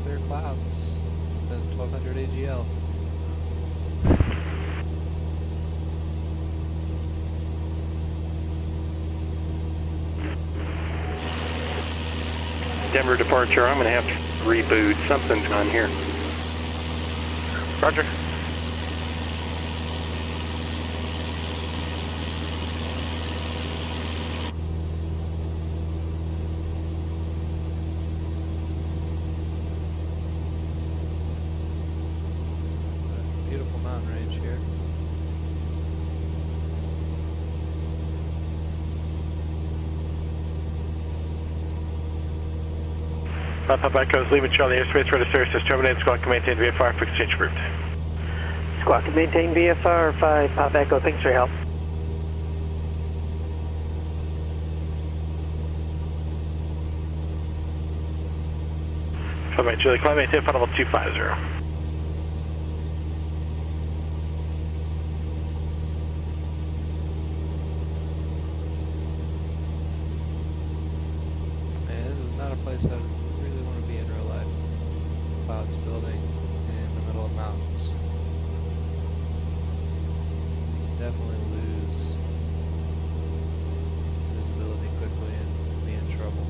Clear clouds, then 1200 AGL. Denver departure, I'm going to have to reboot. Something's on here. Roger. Beautiful mountain range here. Papa Echo's leaving Charlie airspace, ready services terminated. Squawk can maintain VFR for exchange approved. Squawk can maintain VFR 5, Pop Echo, thanks for your help. Papa Julie, climb maintain final level 250. Man, this is not a place I really want to be in real life. Clouds building in the middle of mountains. Definitely lose visibility quickly and be in trouble.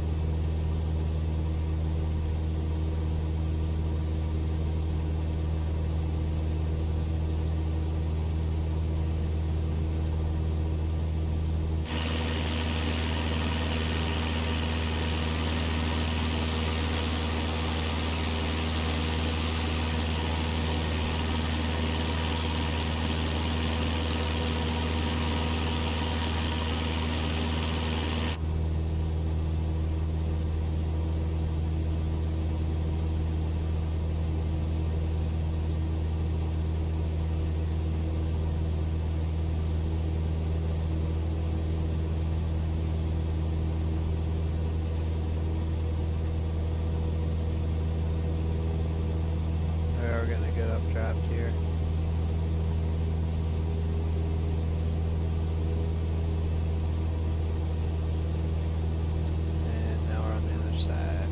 We're gonna get updraft here. And now we're on the other side.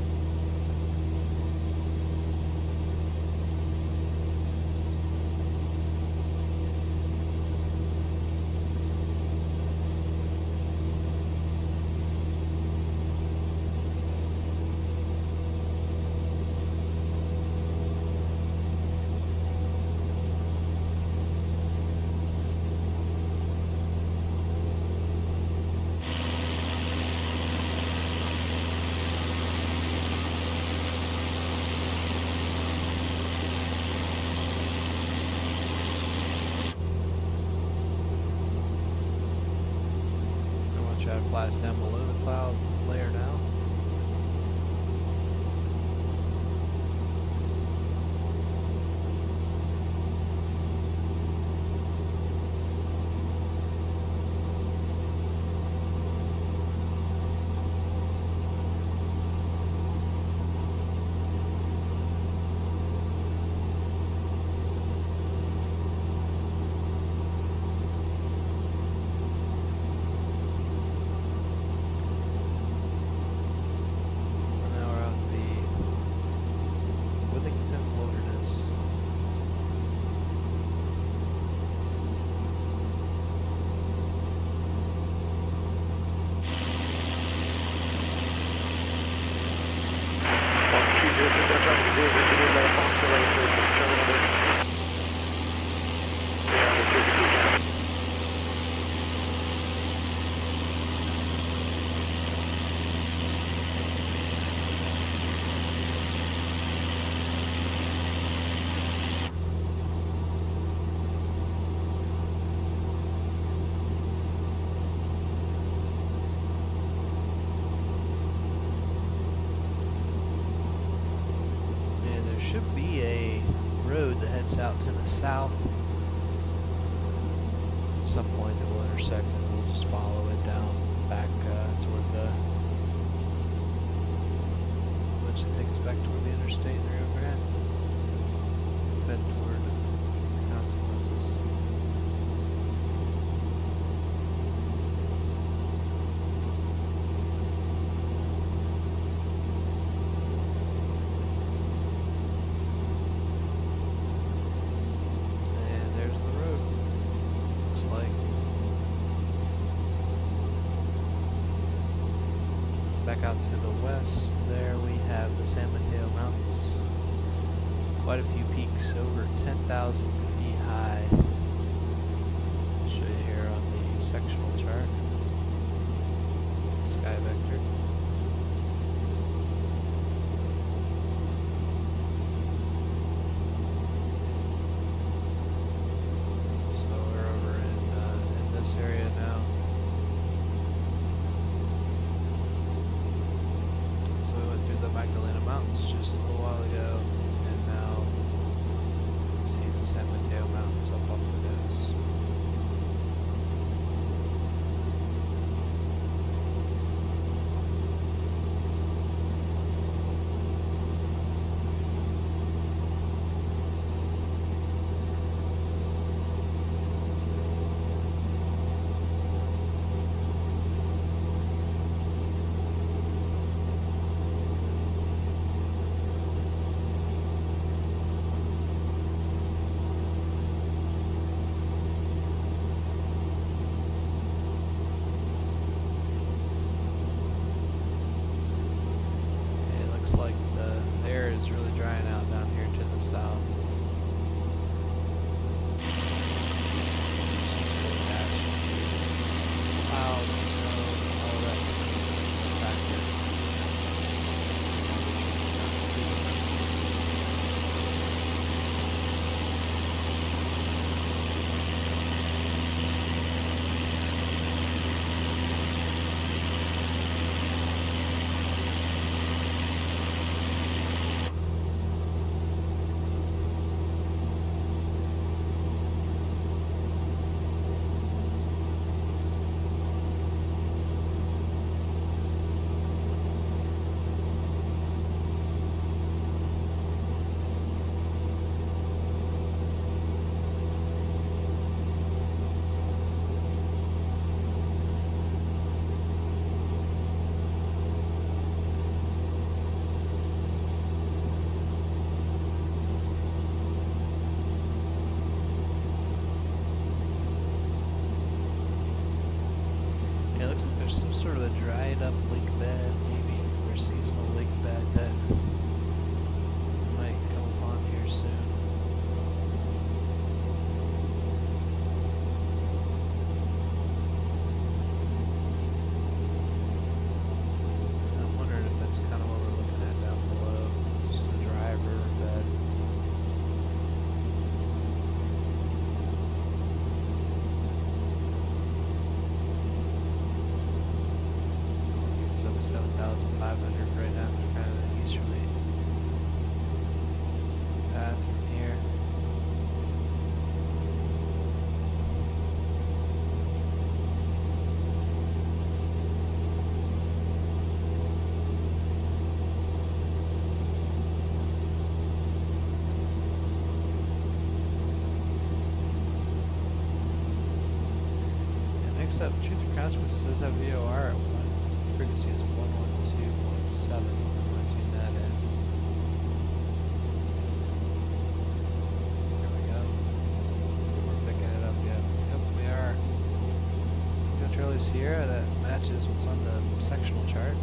Try to fly us down below the cloud layer now. Should be a road that heads out to the south. At some point that will intersect, and we'll just follow it down back toward the. Which it takes us back toward the interstate in the Rio Grande. Then toward consequences. Back out to the west, there we have the San Mateo Mountains. Quite a few peaks, over 10,000 feet high. I'll show you here on the sectional chart. Sky vector. So we're over in this area now. The Magdalena Mountains just a little while ago, and now you can see the San Mateo Mountains up off the nose. Like the air is really drying out down here to the south. Clouds, snow, all that factor. There's some sort of a dried up lake bed, maybe, or seasonal lake bed that might come upon here soon. I'm wondering if that's kind of what we're looking at down below. Just a dry river bed. 7,500 right now, kind of an easterly path from here. And next up, Truth or Consequences does have VOR at one frequency is 112.7. I'm going to tune that in. There we go. See if we're picking it up yet. Yep, we are. Go Charlie Sierra, that matches what's on the sectional chart.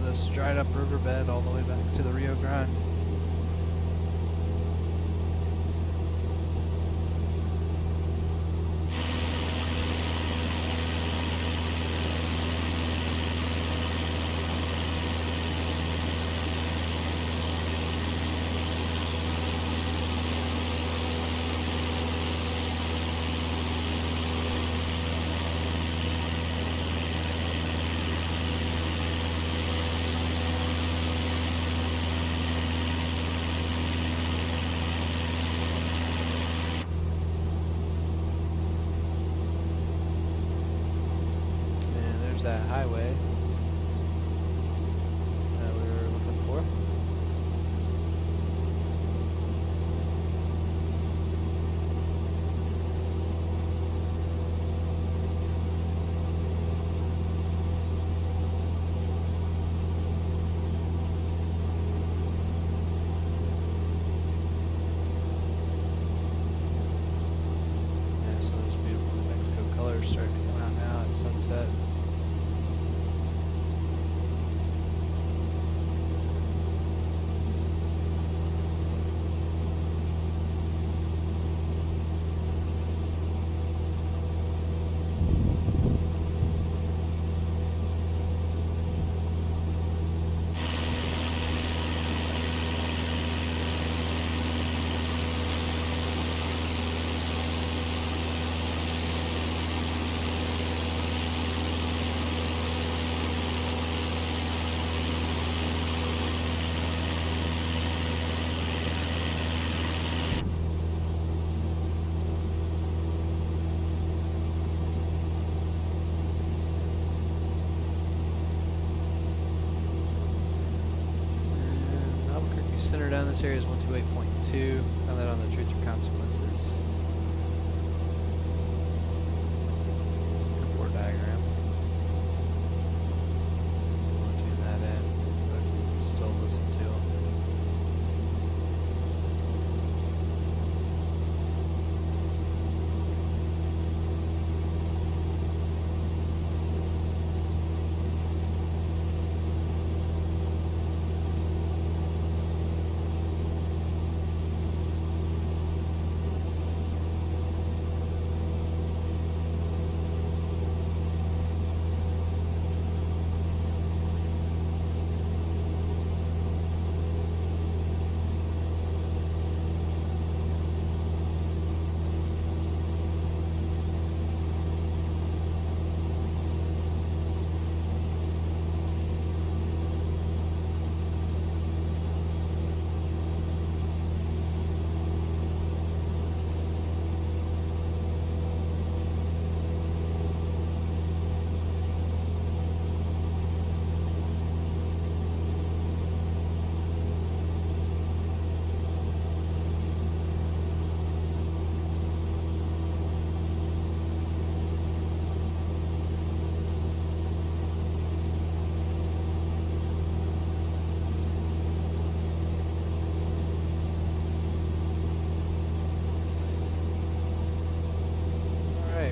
this dried up riverbed all the way back to the Rio Grande. That highway that we were looking for. Yeah, so those beautiful New Mexico colors starting to come out now at sunset. Center down this area is 128.2. Found that on the Truth or Consequences report diagram. Won't do that in, but still listen to them.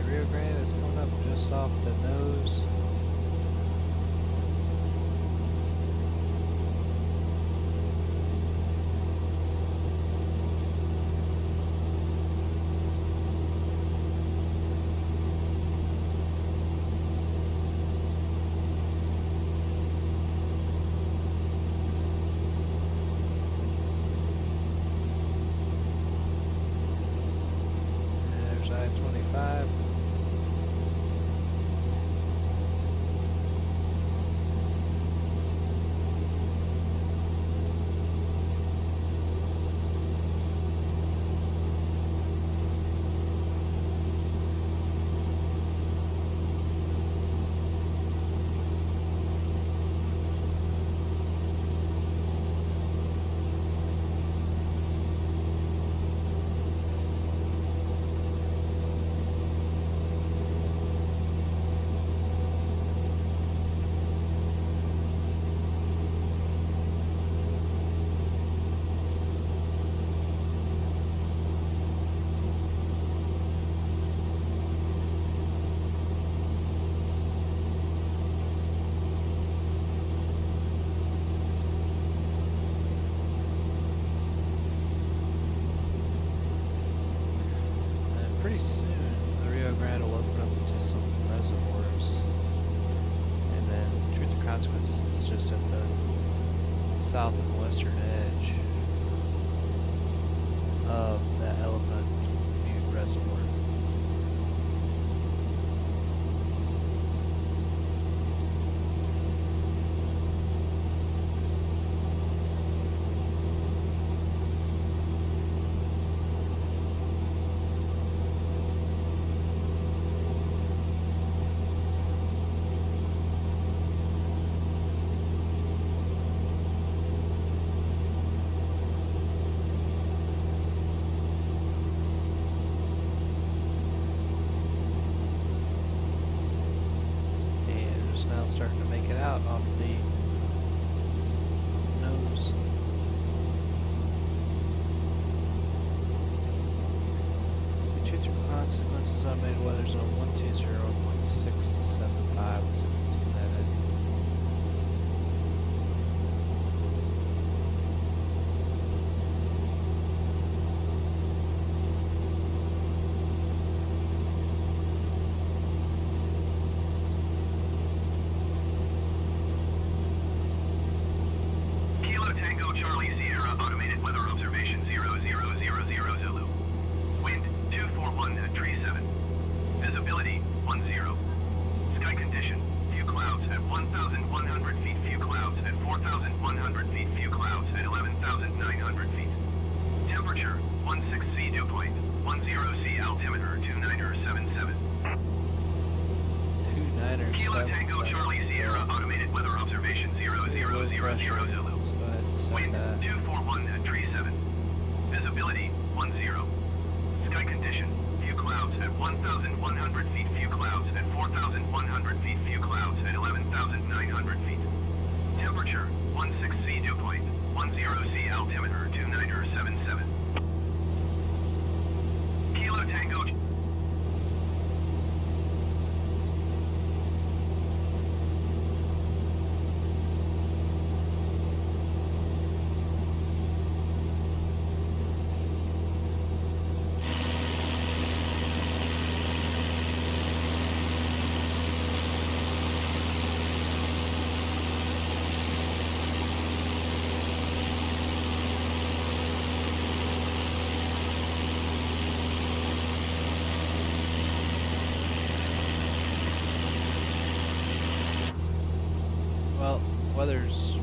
Rio Grande is coming up just off the nose. There's I-25. pretty soon the Rio Grande will open up into some reservoirs, and then Truth or Consequences is just at the south and western edge of that Elephant Butte Reservoir. Starting to make it out off the nose. So Truth or Consequences automated weather zone 120.675 with 72 netted. Well, weather's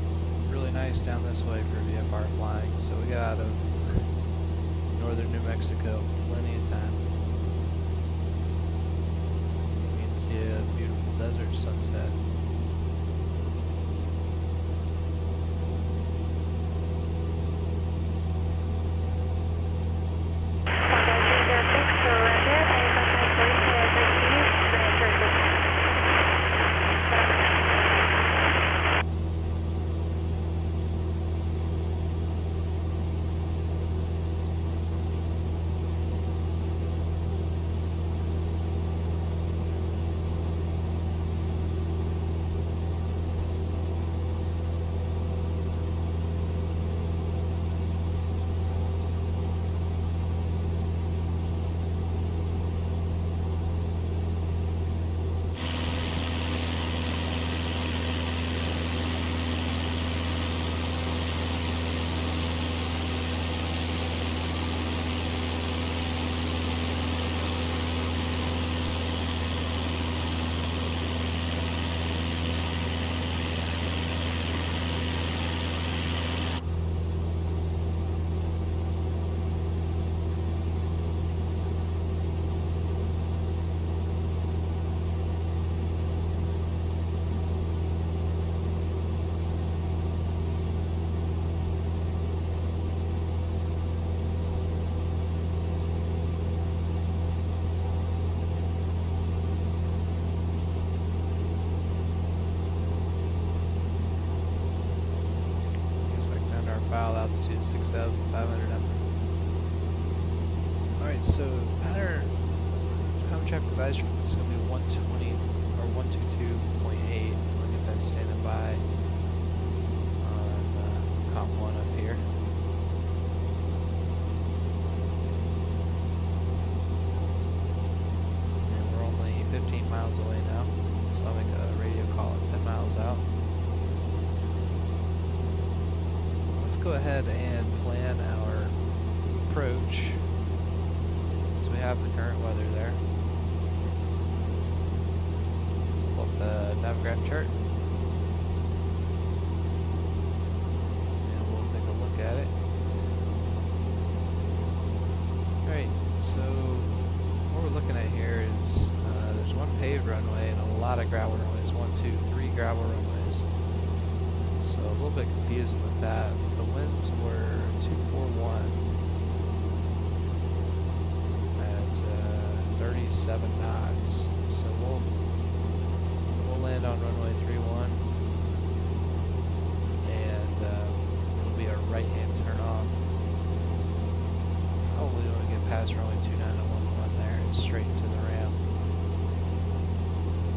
really nice down this way for VFR flying, so we got out of northern New Mexico plenty of time. You can see a beautiful desert sunset. Altitude 6,500 up. Alright, so pattern common traffic advisory is going to be 120 or 122.8. We'll get that standing by on COM 1 up here. miles away now, so I'll make a radio call at 10 miles out. Let's go ahead and plan our approach since we have the current weather there. Pull up the Navgraph chart and we'll take a look at it. Alright, so what we're looking at here is there's one paved runway and a lot of gravel runways. 1, 2, 3 gravel runways. So a little bit confusing with that. The winds were 241 at 37 knots. So we'll land on runway 31 and it'll be a right hand turn off. Probably when we get past runway 29 and 11 there and straight to the ramp.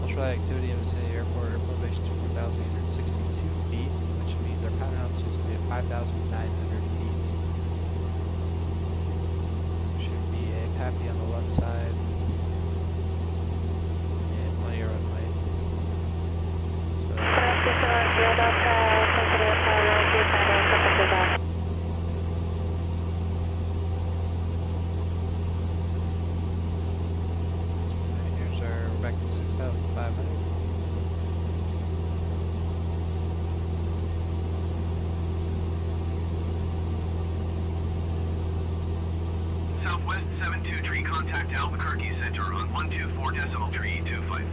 Ultralight activity in vicinity airport elevation to 4,862 feet, which means our pattern altitude is going to be at 5,900 feet. Should be a PAPI on the left side and plenty of runway. Here's our Rebecca 6,500. Southwest 723, contact Albuquerque Center on 124.325.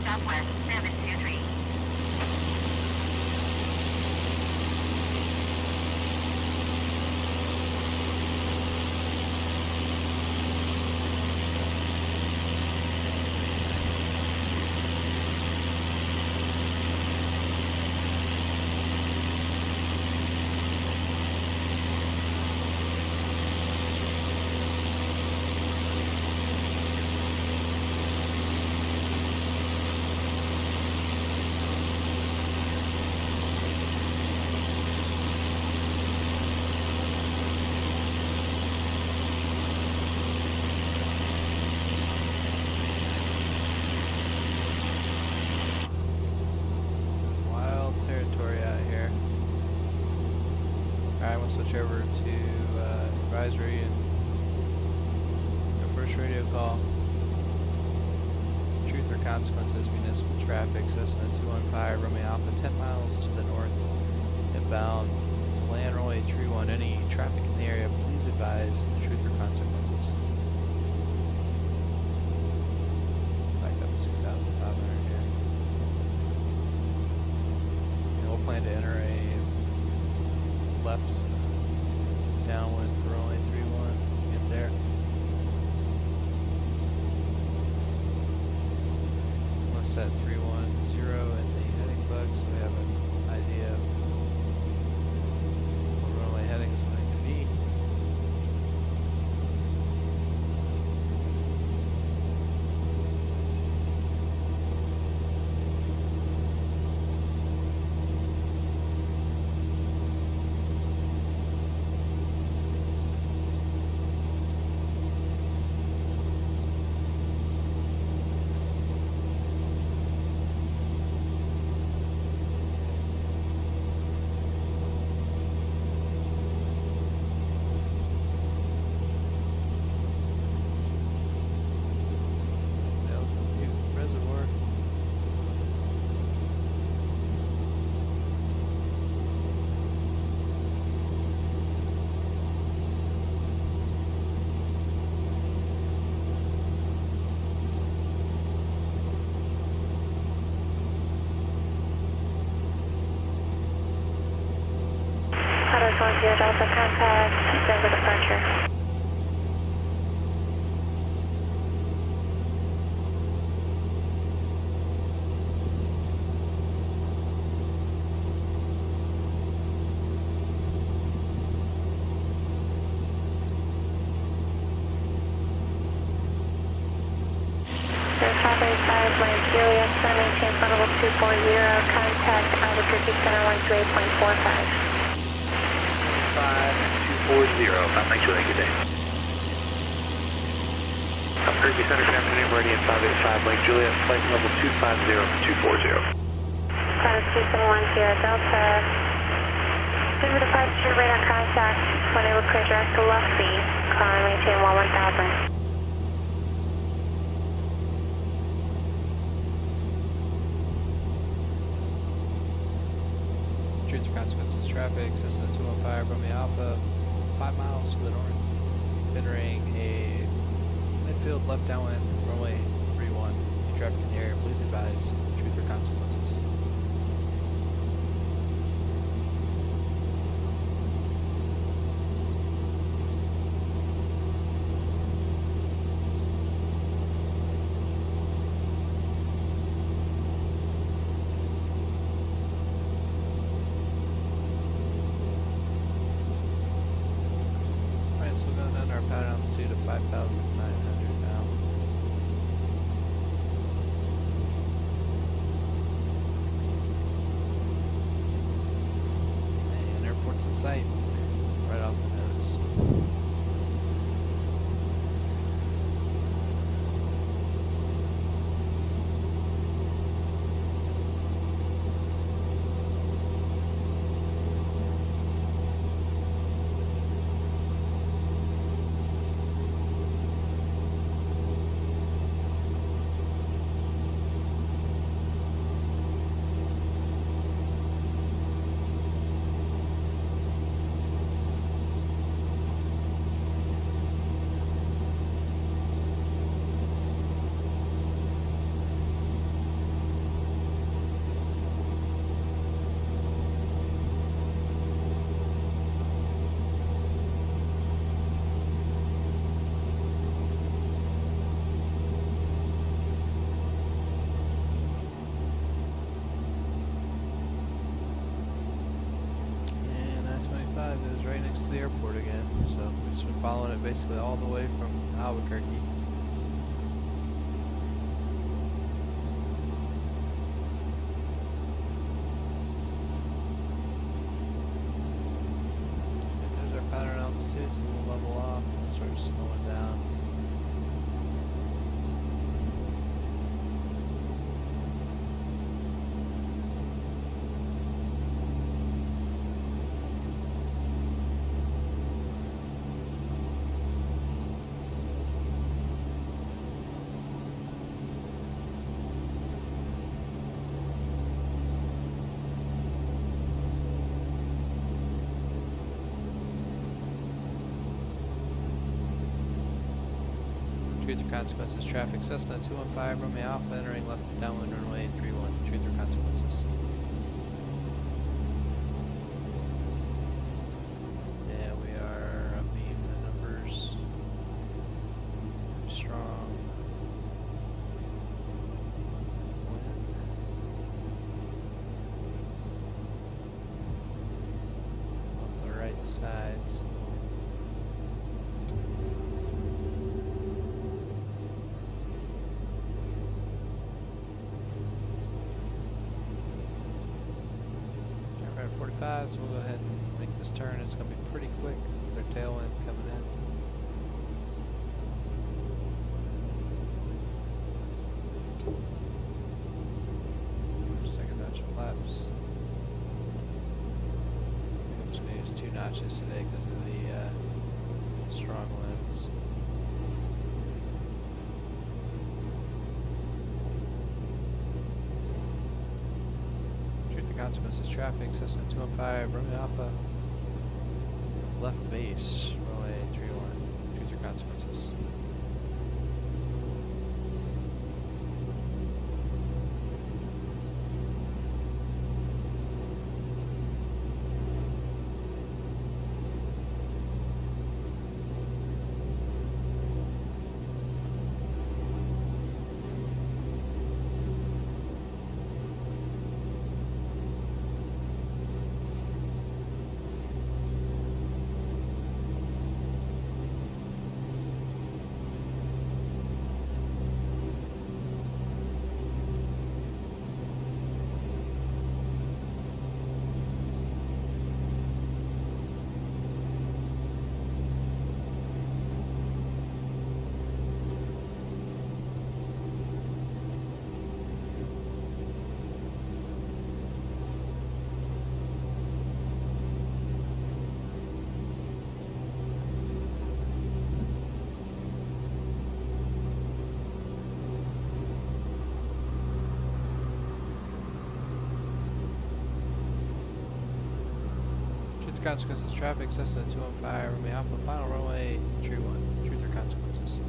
Southwest 723. Switch over to advisory and our first radio call. Truth or consequences, municipal traffic, Cessna 215, Romeo Alpha, 10 miles to the north, inbound to land runway 31. Any traffic in the area, please advise truth or consequences. Back up to 6,500 here. And we'll plan to enter a left downwind for runway 31, get there. We'll set 310 in the heading bug so we have an idea of what runway heading is going to be. Delta contact, Denver departure. 925 Mike Juliet, center maintain flight level 240, contact Albuquerque center 128.45. 5240, Mike Juliet, good day. Albuquerque center transmitting meridian 585 Mike Juliet, flight level 250 for 240. Status 2710 Delta. Clear departure, radar contact, when able to clear direct to Luffy, call and maintain 1000. Truth or consequences traffic, Cessna 215 Romeo Alpha, 5 miles to the north, entering a midfield left downwind, runway 31. Any traffic in the area, please advise. Truth or consequences. So we're going down our pattern altitude of 5,900 now. And airport's in sight, right off the nose. It was right next to the airport again, so we've just been following it basically all the way from Albuquerque. And there's our pattern altitude, so we'll level off and start slowing down. Truth or consequences traffic, Cessna 215 Romeo Alpha entering left downwind runway 31. Truth or consequences. Yeah, we are beam the numbers. Strong. Wind. On the right side. So so we'll go ahead and make this turn. It's going to be pretty quick with our tailwind coming in. Second notch of flaps. I'm just going to use 2 notches today because of the strong winds. Consequences traffic, Cessna 215 Romeo Alpha, left base, runway 31. Truth or consequences. consequences, traffic, Cessna 215, Romeo Alpha, final runway, tree 1, truth or consequences.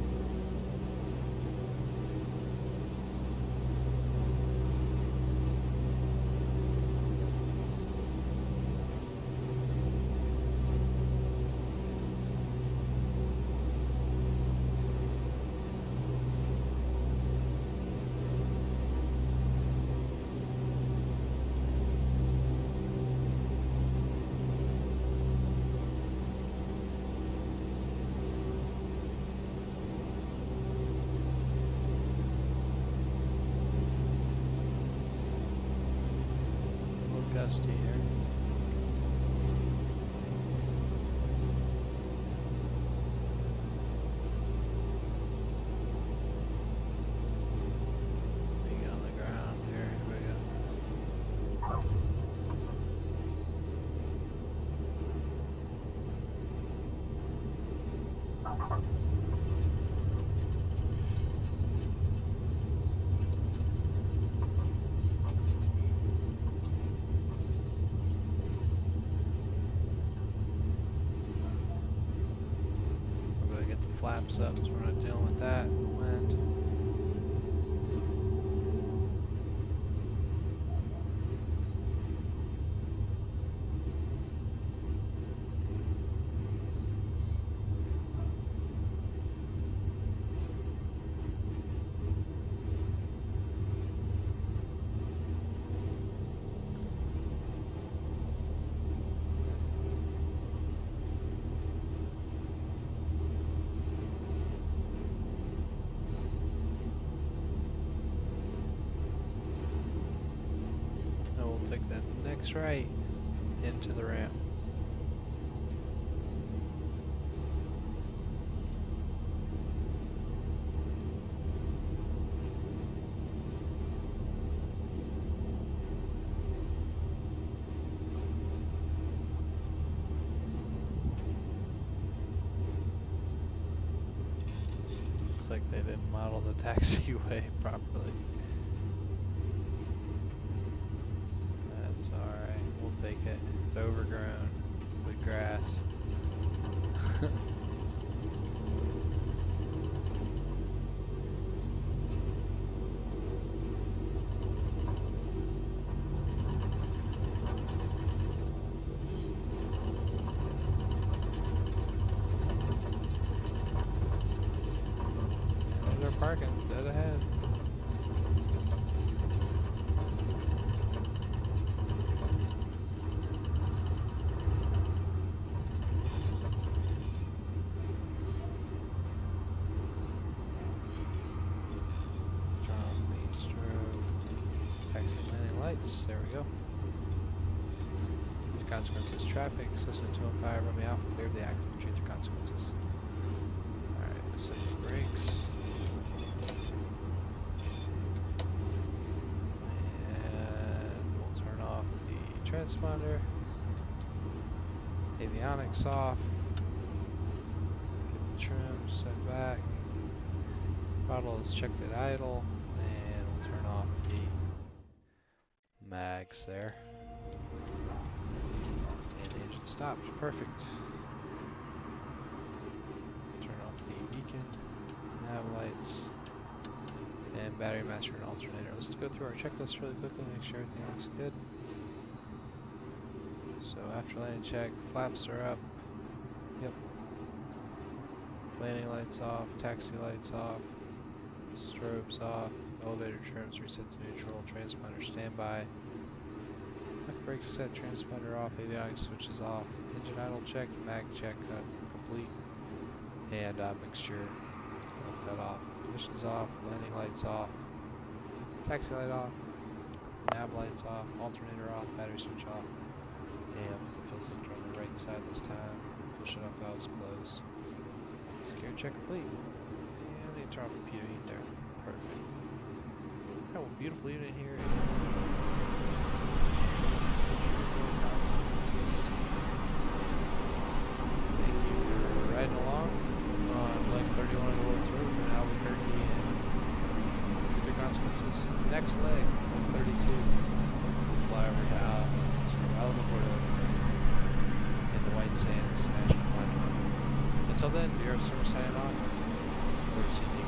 Gusty here. Being on the ground here. Here we go. Flaps up, so we're not dealing with that wind. Take that next right into the ramp. Looks like they didn't model the taxiway properly. Take it. It's overgrown with grass. They're parking dead ahead. There we go. The consequences, traffic, Cessna 205, Romeo Alpha, clear the active, truth or consequences. Alright, set the brakes. And we'll turn off the transponder. Avionics off. Get the trim set back. Throttle is checked at idle. And we'll turn off the mags there. And engine stopped. Perfect. Turn off the beacon, nav lights, and battery master and alternator. Let's just go through our checklist really quickly, make sure everything looks good. So after landing check, flaps are up. Yep. Landing lights off, taxi lights off, strobes off, elevator trims reset to neutral, transponder standby. Brake set, transponder off, avionics switches off, engine idle check, mag check complete, and mixture cut off. Ignition's off, landing lights off, taxi light off, nav lights off, alternator off, battery switch off, and put the fuel cylinder on the right side this time. Fuel shut-off valves closed. Secure check complete. And we need to turn off the POE there. Perfect. Got a beautiful unit here. Riding along on leg 31 of the World Tour between Albuquerque and Truth or Consequences. Next leg, leg 32. Fly over to Albuquerque. White Sands National Monument. Until then, Bureau Service signing off. Or CP.